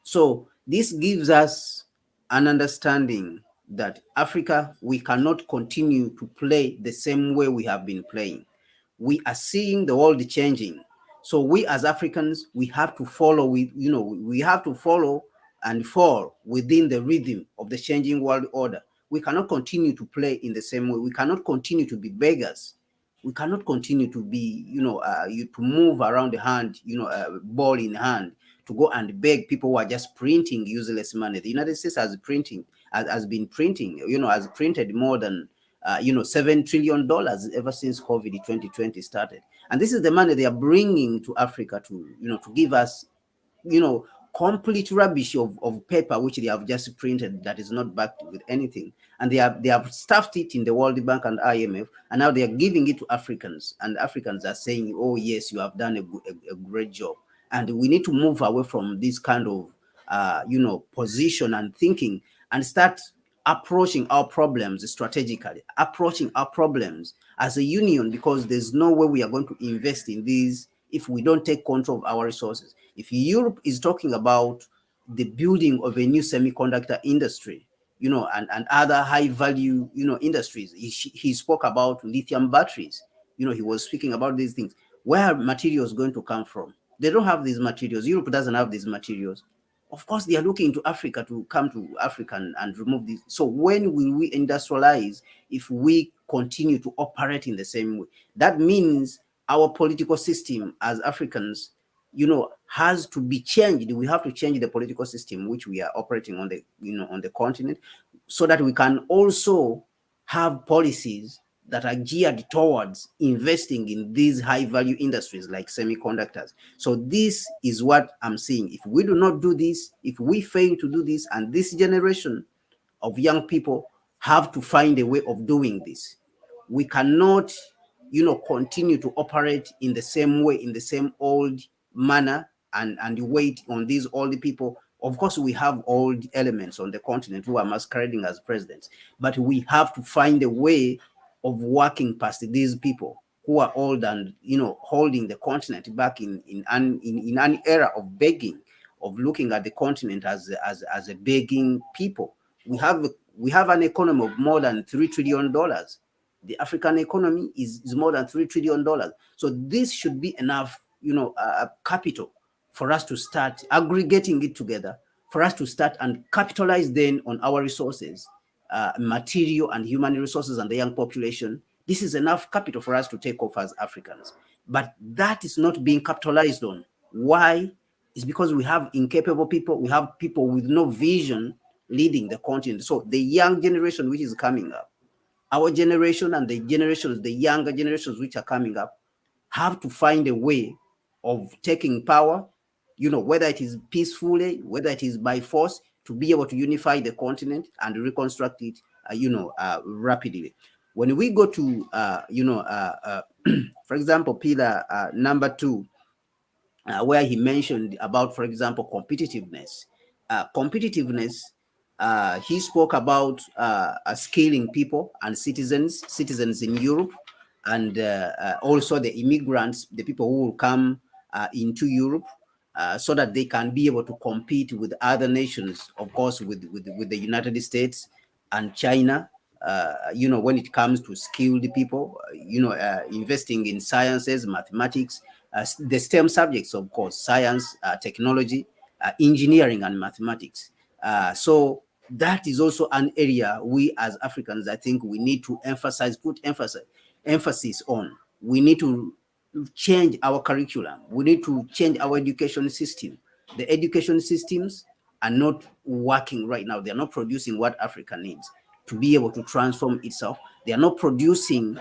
So this gives us an understanding that Africa, we cannot continue to play the same way we have been playing. We are seeing the world changing. So we as Africans, we have to follow we have to follow and fall within the rhythm of the changing world order. We cannot continue to play in the same way. We cannot continue to be beggars. We cannot continue to be, to move around the hand, ball in hand, to go and beg people who are just printing useless money. The United States has been printing, has printed more than $7 trillion ever since COVID 2020 started. And this is the money they are bringing to Africa to give us, complete rubbish of paper, which they have just printed, that is not backed with anything. And they have stuffed it in the World Bank and IMF, and now they are giving it to Africans. And Africans are saying, oh yes, you have done a great job. And we need to move away from this kind of, position and thinking, and start approaching our problems strategically, approaching our problems as a union, because there's no way we are going to invest in these if we don't take control of our resources. If Europe is talking about the building of a new semiconductor industry, and other high value, industries, he spoke about lithium batteries, he was speaking about these things. Where are materials going to come from? They don't have these materials. Europe doesn't have these materials. Of course, they are looking to Africa to come to Africa and remove this. So when will we industrialize if we continue to operate in the same way? That means our political system as Africans, has to be changed. We have to change the political system which we are operating on the, on the continent, so that we can also have policies that are geared towards investing in these high value industries like semiconductors. So this is what I'm seeing. If we do not do this, if we fail to do this, and this generation of young people have to find a way of doing this, we cannot, continue to operate in the same way, in the same old manner, and wait on these old people. Of course, we have old elements on the continent who are masquerading as presidents, but we have to find a way of working past these people who are old and, holding the continent back in an era of begging, of looking at the continent as a begging people. We have an economy of more than $3 trillion. The African economy is more than $3 trillion. So this should be enough, capital for us to start aggregating it together, for us to start and capitalize then on our resources, material and human resources and the young population. This is enough capital for us to take off as Africans. But that is not being capitalized on. Why? It's because we have incapable people. We have people with no vision leading the continent. So the young generation which is coming up, our generation and the generations, the younger generations which are coming up, have to find a way of taking power, whether it is peacefully, whether it is by force, to be able to unify the continent and reconstruct it, rapidly. When we go to, for example, pillar number 2, where he mentioned about, for example, competitiveness. He spoke about scaling people and citizens in Europe, and also the immigrants, the people who will come into Europe, so that they can be able to compete with other nations, of course, with the United States and China, when it comes to skilled people, investing in sciences, mathematics, the STEM subjects, of course, science, technology, engineering, and mathematics. So that is also an area we as Africans, I think we need to put emphasis on. We need to change our curriculum. We need to change our education system. The education systems are not working right now. They're not producing what Africa needs to be able to transform itself. They are not producing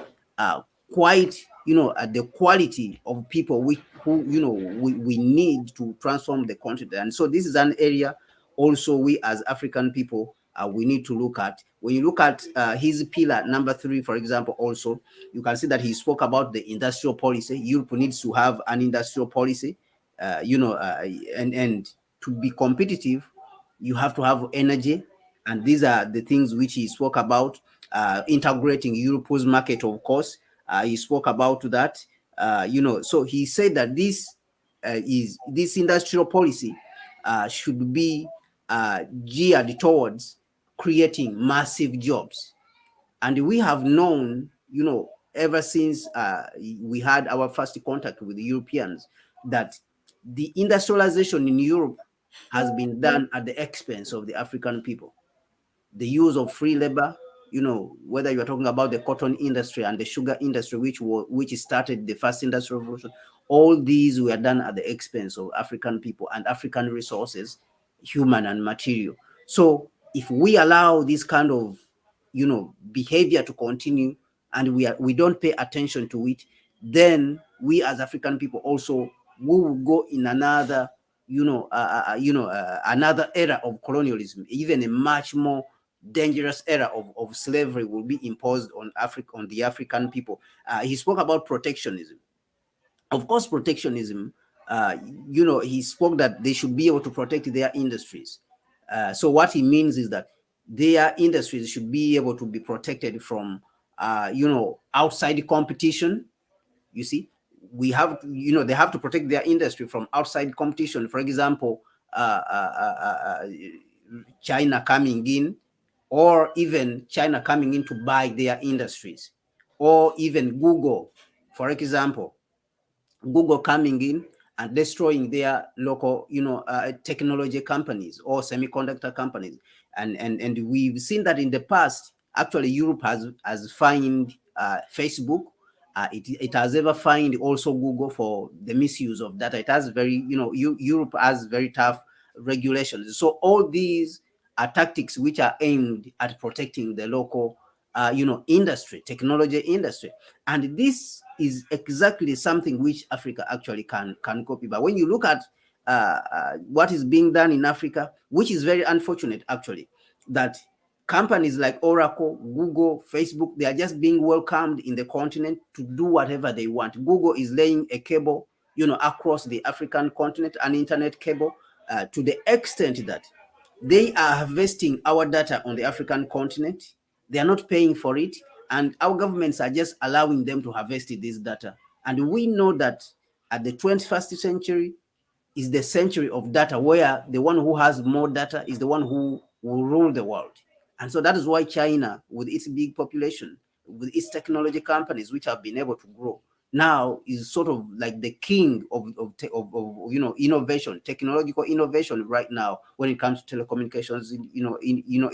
quite, the quality of people who we need to transform the continent. And so this is an area also we as African people, we need to look at. When you look at his pillar number 3, for example, also, you can see that he spoke about the industrial policy. Europe needs to have an industrial policy, and to be competitive, you have to have energy. And these are the things which he spoke about, integrating Europe's market, of course. He spoke about that, so he said that this industrial policy should be geared towards creating massive jobs. And we have known, ever since we had our first contact with the Europeans, that the industrialization in Europe has been done at the expense of the African people. The use of free labor, whether you're talking about the cotton industry and the sugar industry, which started the first industrial revolution, all these were done at the expense of African people and African resources, human and material. So if we allow this kind of, behavior to continue, and we don't pay attention to it, then we as African people also will go in another, another era of colonialism, even a much more dangerous era of slavery will be imposed on the African people. He spoke about protectionism. Of course, protectionism, he spoke that they should be able to protect their industries. So what he means is that their industries should be able to be protected from, outside competition. You see, they have to protect their industry from outside competition. For example, China coming in, or even China coming in to buy their industries, or even Google, for example, Google coming in and destroying their local, technology companies or semiconductor companies. And we've seen that in the past. Actually, Europe has fined Facebook. It has ever fined also Google for the misuse of data. It has very, Europe has very tough regulations. So all these are tactics which are aimed at protecting the local, industry, technology industry. And this is exactly something which Africa actually can copy. But when you look at what is being done in Africa, which is very unfortunate, actually, that companies like Oracle, Google, Facebook, they are just being welcomed in the continent to do whatever they want. Google is laying a cable, across the African continent, an internet cable, to the extent that they are harvesting our data on the African continent. They are not paying for it, and our governments are just allowing them to harvest this data. And we know that at the 21st century is the century of data, where the one who has more data is the one who will rule the world. And so that is why China, with its big population, with its technology companies, which have been able to grow, now is sort of like the king of innovation, technological innovation right now when it comes to telecommunications,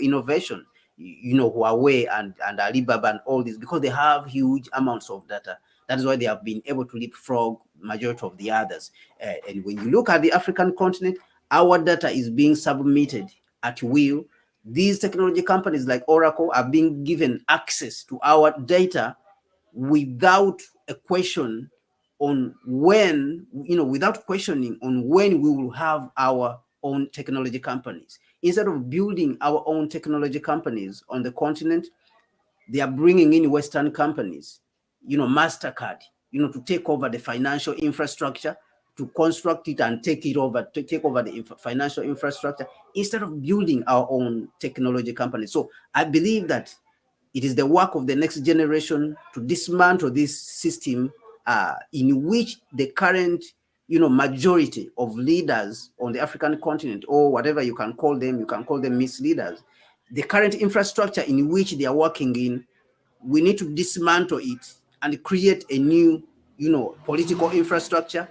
innovation. Huawei and Alibaba and all this, because they have huge amounts of data. That is why they have been able to leapfrog majority of the others. And when you look at the African continent, our data is being submitted at will. These technology companies like Oracle are being given access to our data without a question on when, without questioning on when we will have our own technology companies. Instead of building our own technology companies on the continent, they are bringing in Western companies, MasterCard, to take over the financial infrastructure, to construct it and take over the financial infrastructure, instead of building our own technology companies. So I believe that it is the work of the next generation to dismantle this system in which the current, majority of leaders on the African continent, or whatever you can call them misleaders, the current infrastructure in which they are working in, we need to dismantle it and create a new, political infrastructure,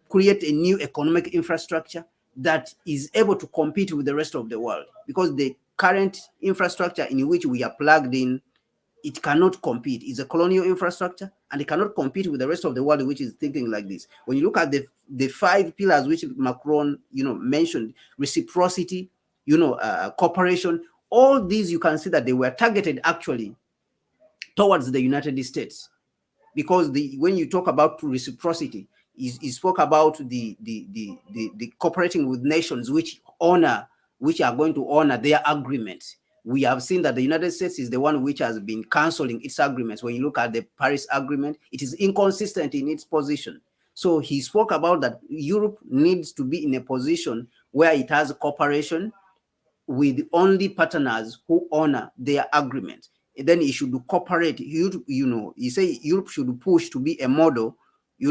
create a new economic infrastructure that is able to compete with the rest of the world. Because the current infrastructure in which we are plugged in, it cannot compete. It's a colonial infrastructure, and it cannot compete with the rest of the world, which is thinking like this. When you look at the 5 pillars which Macron, mentioned, reciprocity, cooperation, all these, you can see that they were targeted actually towards the United States. Because when you talk about reciprocity, you spoke about the cooperating with nations which are going to honor their agreements. We have seen that the United States is the one which has been canceling its agreements. When you look at the Paris Agreement, it is inconsistent in its position. So he spoke about that Europe needs to be in a position where it has cooperation with only partners who honor their agreements. And then it should cooperate. You say Europe should push to be a model. We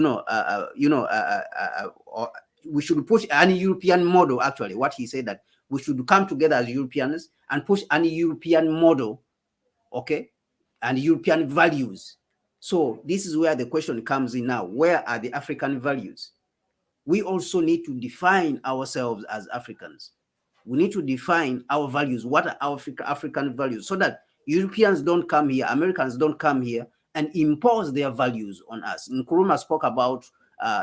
should push any European model. Actually, what he said, that we should come together as Europeans and push any European model, okay, and European values. So this is where the question comes in now. Where are the African values? We also need to define ourselves as Africans. We need to define our values. What are our African values? So that Europeans don't come here, Americans don't come here and impose their values on us. Nkrumah spoke about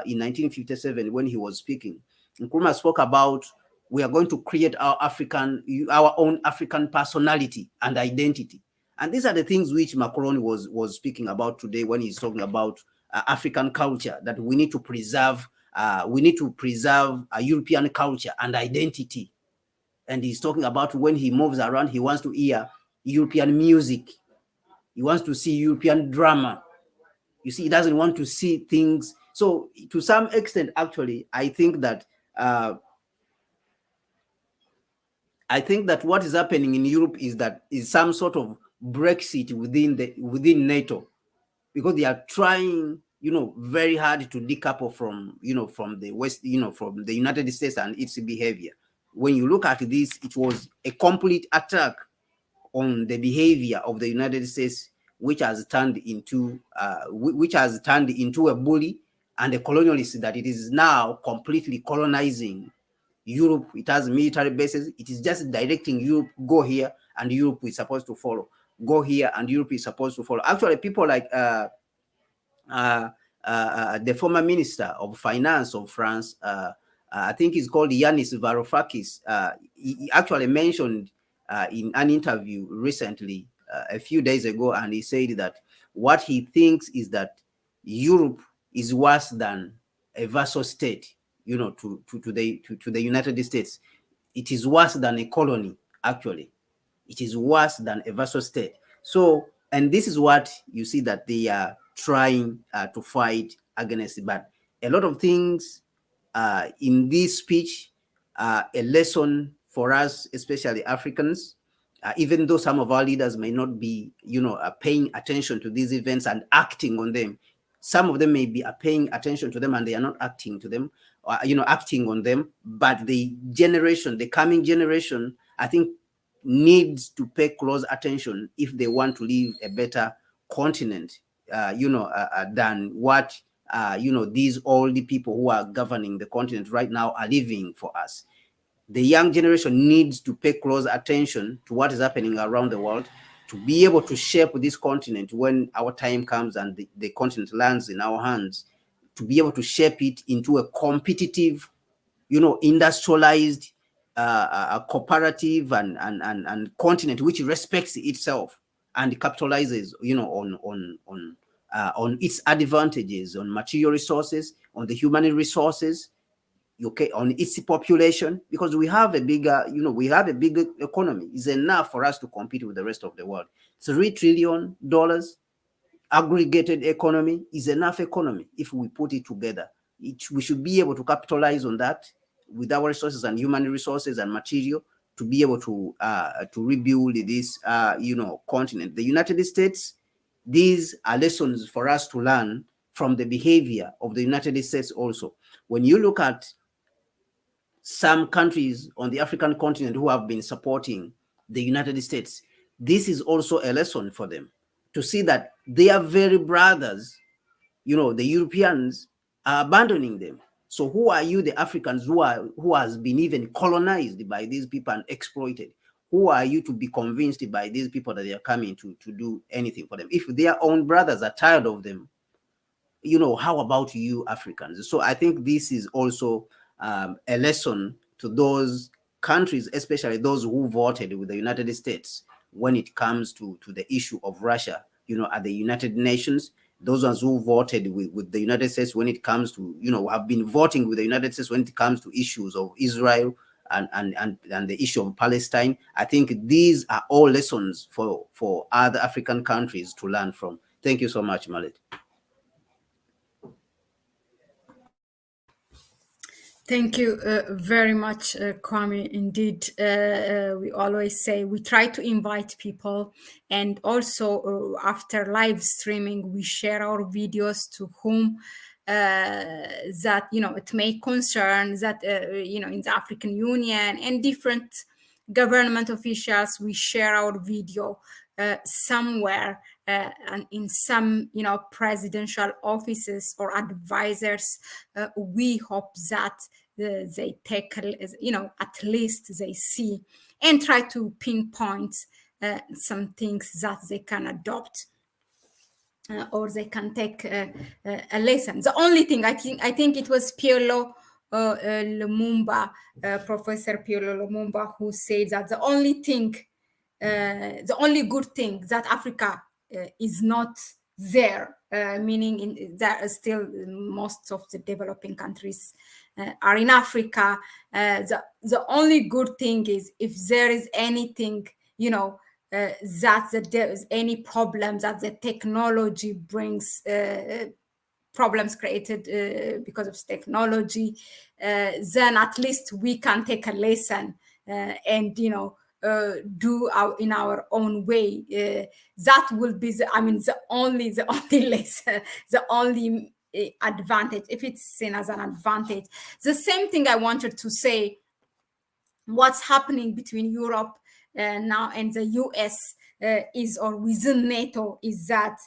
in 1957 when he was speaking. Nkrumah spoke about we are going to create our own African personality and identity. And these are the things which Macron was speaking about today when he's talking about African culture, that we need to preserve. We need to preserve a European culture and identity. And he's talking about when he moves around, he wants to hear European music. He wants to see European drama. You see, he doesn't want to see things. So to some extent, actually, I think that what is happening in Europe is some sort of Brexit within NATO, because they are trying, very hard to decouple from the West, from the United States and its behavior. When you look at this, it was a complete attack on the behavior of the United States, which has turned into a bully and a colonialist, that it is now completely colonizing Europe. It has military bases. It is just directing Europe, go here, and Europe is supposed to follow. Go here, and Europe is supposed to follow. Actually, people like the former minister of finance of France, I think he's called Yanis Varoufakis. He actually mentioned in an interview recently, a few days ago, and he said that what he thinks is that Europe is worse than a vassal state, to the United States. It is worse than a colony, actually. It is worse than a vassal state. So, and this is what you see that they are trying to fight against. But a lot of things in this speech, a lesson for us, especially Africans, even though some of our leaders may not be, paying attention to these events and acting on them. Some of them may be paying attention to them and they are not acting to them, acting on them. But the coming generation, I think, needs to pay close attention if they want to leave a better continent than what these all the people who are governing the continent right now are living for us. The young generation needs to pay close attention to what is happening around the world to be able to shape this continent when our time comes and the continent lands in our hands, to be able to shape it into a competitive, industrialized, cooperative and continent which respects itself and capitalizes, on its advantages, on material resources, on the human resources, okay, on its population, because we have a bigger economy. It's enough for us to compete with the rest of the world. $3 trillion aggregated economy is enough economy if we put it together. We should be able to capitalize on that with our resources and human resources and material to be able to rebuild this continent. The United States, these are lessons for us to learn from the behavior of the United States also. When you look at some countries on the African continent who have been supporting the United States, this is also a lesson for them to see that their very brothers, the Europeans, are abandoning them. So who are you, the Africans, who has been even colonized by these people and exploited? Who are you to be convinced by these people that they are coming to do anything for them? If their own brothers are tired of them, how about you Africans? So I think this is also a lesson to those countries, especially those who voted with the United States when it comes to the issue of Russia, at the United Nations. Those ones who voted with the United States when it comes to, have been voting with the United States when it comes to issues of Israel and the issue of Palestine. I think these are all lessons for other African countries to learn from. Thank you so much, Mahlet.
Thank you very much, Kwame. Indeed, we always say we try to invite people, and also after live streaming, we share our videos to whom that it may concern, that in the African Union and different government officials. We share our video somewhere and in some presidential offices or advisors. We hope that they tackle, at least they see and try to pinpoint some things that they can adopt or they can take a lesson. The only thing I think it was Piero Lumumba, Professor Piero Lumumba, who said that the only good thing that Africa is not there, meaning there are still most of the developing countries are in Africa. The only good thing is if there is anything, that there is any problem that the technology brings, problems created because of technology, then at least we can take a lesson and do in our own way. That will be the only lesson, the only advantage, if it's seen as an advantage. The same thing I wanted to say, what's happening between Europe now and the US is, or within NATO, is that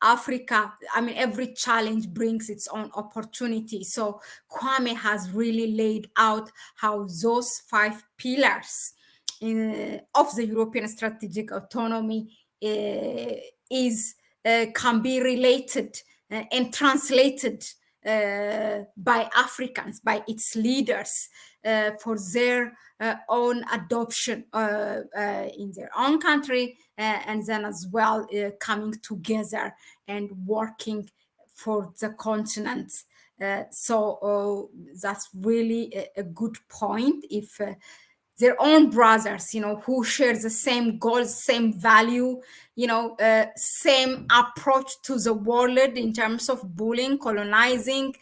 Africa, every challenge brings its own opportunity. So Kwame has really laid out how those 5 pillars of the European strategic autonomy can be related and translated by Africans, by its leaders, for their own adoption in their own country, and then as well coming together and working for the continent. So that's really a good point. If their own brothers, who share the same goals, same value, same approach to the world in terms of bullying, colonizing,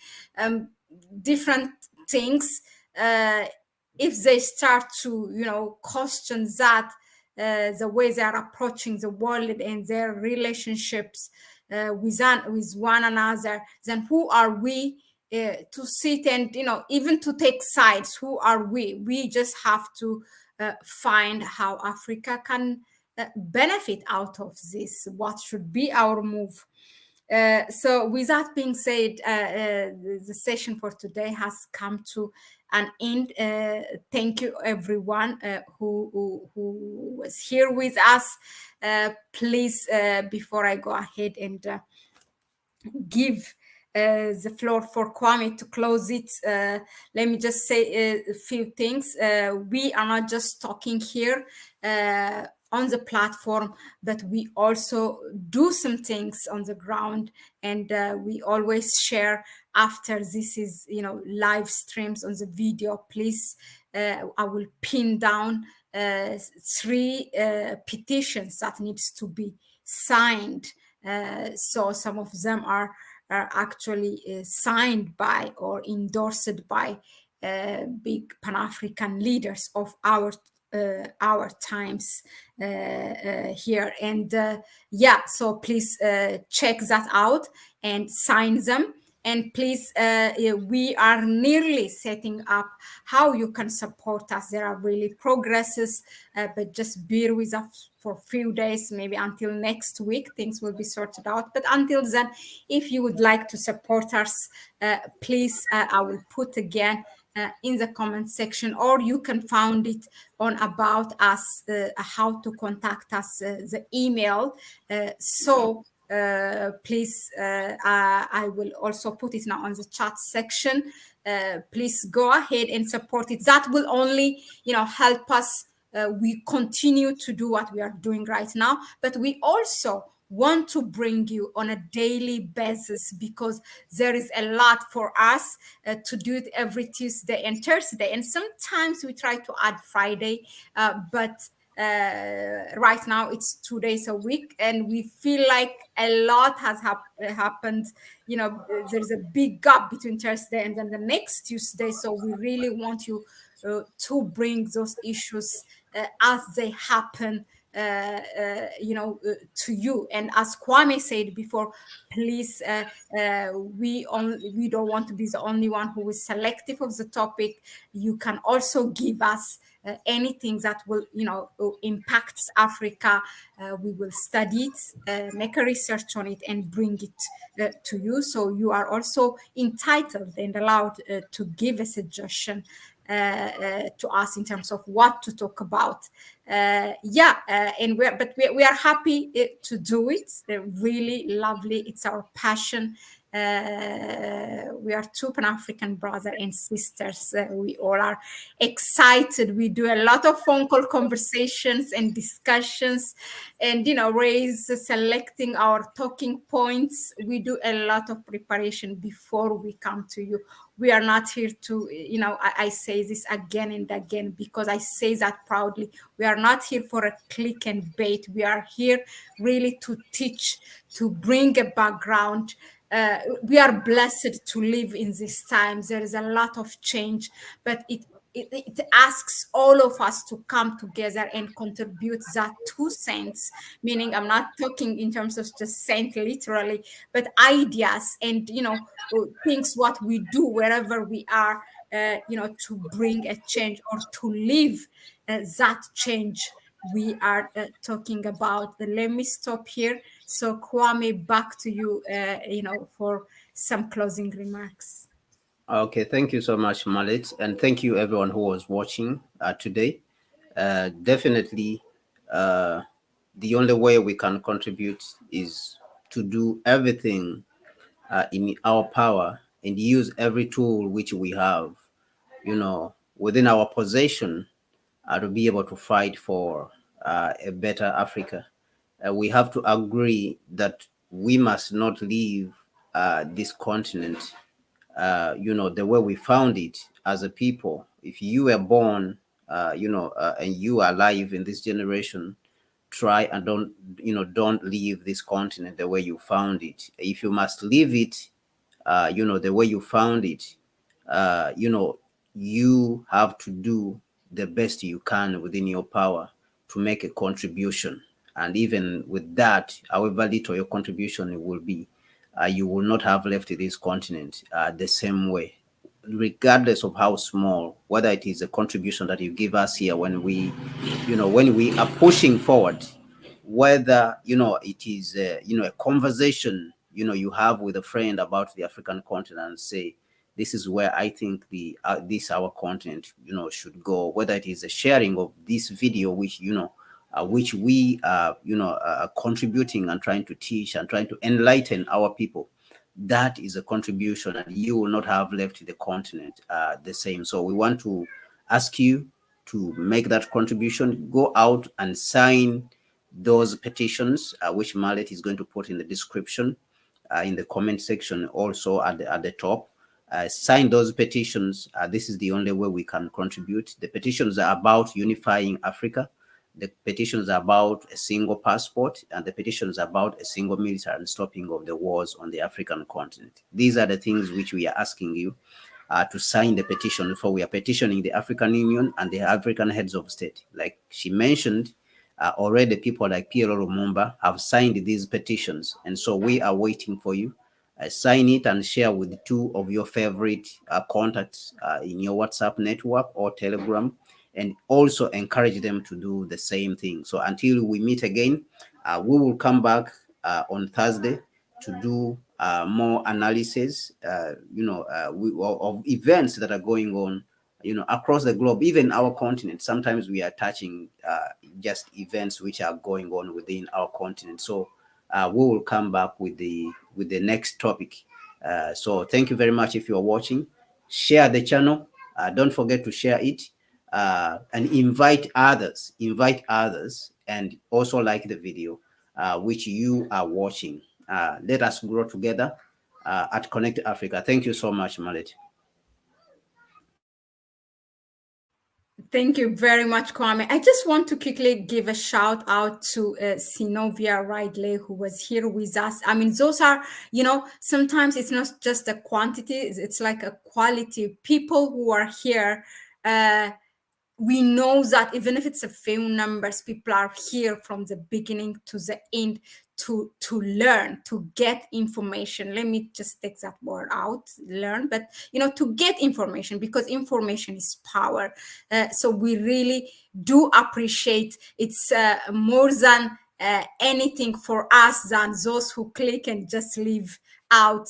different things. If they start to, question that, the way they are approaching the world and their relationships with one another, then who are we to sit and even to take sides? Who are we? We just have to find how Africa can benefit out of this. What should be our move So with that being said, the session for today has come to an end. Thank you everyone who was here with us. Please, before I go ahead and give the floor for Kwame to close it, let me just say a few things. We are not just talking here on the platform, but we also do some things on the ground, and we always share after this is, live streams on the video. Please, I will pin down 3 petitions that needs to be signed. So some of them are actually signed by or endorsed by big Pan-African leaders of our times here. And yeah, so please check that out and sign them. And please, we are nearly setting up how you can support us. There are really progresses, but just bear with us for a few days, maybe until next week, things will be sorted out. But until then, if you would like to support us, please, I will put again in the comment section, or you can find it on About Us, how to contact us, the email. So please, I will also put it now on the chat section. Please go ahead and support it. That will only, help us. We continue to do what we are doing right now, but we also want to bring you on a daily basis, because there is a lot for us to do it every Tuesday and Thursday, and sometimes we try to add Friday, but right now it's 2 days a week, and we feel like a lot has happened. There's a big gap between Thursday and then the next Tuesday, so we really want you to bring those issues as they happen to you. And as Kwame said before, please, we don't want to be the only one who is selective of the topic. You can also give us anything that will impacts Africa. We will study it, make a research on it, and bring it to you. So you are also entitled and allowed to give a suggestion to us in terms of what to talk about. And we are happy to do it. They're really lovely. It's our passion. We are 2 Pan-African brothers and sisters. We all are excited. We do a lot of phone call conversations and discussions, and selecting our talking points. We do a lot of preparation before we come to you. We are not here to, I say this again and again because I say that proudly. We are not here for a click and bait. We are here really to teach, to bring a background. We are blessed to live in these times. There is a lot of change, but it asks all of us to come together and contribute that 2 cents, meaning I'm not talking in terms of just cent literally, but ideas and, things what we do wherever we are, to bring a change or to live that change we are talking about. Let me stop here. So Kwame, back to you, for some closing remarks.
Okay, thank you so much, Mahlet, and thank you everyone who was watching today. Definitely, the only way we can contribute is to do everything in our power and use every tool which we have, within our possession, to be able to fight for a better Africa. We have to agree that we must not leave this continent the way we found it as a people. If you were born, and you are alive in this generation, try and don't leave this continent the way you found it. If you must leave it, the way you found it, you have to do the best you can within your power to make a contribution. And even with that, however little your contribution will be, you will not have left this continent the same way, regardless of how small, whether it is a contribution that you give us here when we are pushing forward, whether, it is, a conversation you have with a friend about the African continent and say, this is where I think this our continent should go, whether it is a sharing of this video which which we are contributing and trying to teach and trying to enlighten our people. That is a contribution, and you will not have left the continent the same. So we want to ask you to make that contribution. Go out and sign those petitions, which Mahlet is going to put in the description, in the comment section, also at the top. Sign those petitions. This is the only way we can contribute. The petitions are about unifying Africa. The petitions are about a single passport, and the petitions are about a single military and stopping of the wars on the African continent. These are the things which we are asking you to sign the petition for. We are petitioning the African Union and the African heads of state. Like she mentioned, already people like Pierre Lumumba have signed these petitions, and so we are waiting for you. Sign it and share with 2 of your favorite contacts in your WhatsApp network or Telegram, and also encourage them to do the same thing. So until we meet again, we will come back on Thursday to do more analysis, of events that are going on, across the globe, even our continent. Sometimes we are touching just events which are going on within our continent. So we will come back with the next topic. So thank you very much. If you are watching, share the channel. Don't forget to share it. And invite others, and also like the video which you are watching. Let us grow together at Connect Africa. Thank you so much, Mahlet.
Thank you very much, Kwame. I just want to quickly give a shout out to Sinovia Ridley, who was here with us. I mean, those are, sometimes it's not just a quantity, it's like a quality. People who are here, we know that even if it's a few numbers, people are here from the beginning to the end to learn, to get information. Let me just take that word out, learn, but to get information, because information is power. So we really do appreciate. It's more than anything for us than those who click and just leave out,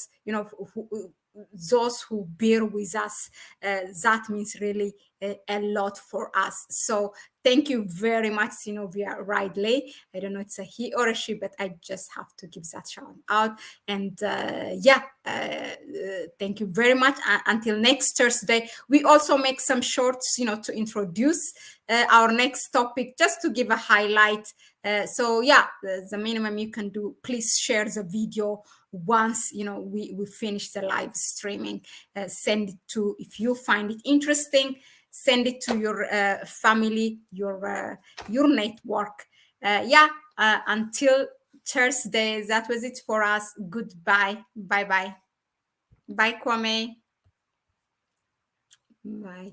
those who bear with us. That means really a lot for us. So thank you very much, Sinovia Ridley. I don't know it's a he or a she, but I just have to give that shout out. And thank you very much. Until next Thursday, we also make some shorts, to introduce our next topic, just to give a highlight. The minimum you can do, please share the video once we finish the live streaming. Send it to, if you find it interesting, send it to your family, your network. Until Thursday, that was it for us. Goodbye. Bye Kwame. Bye.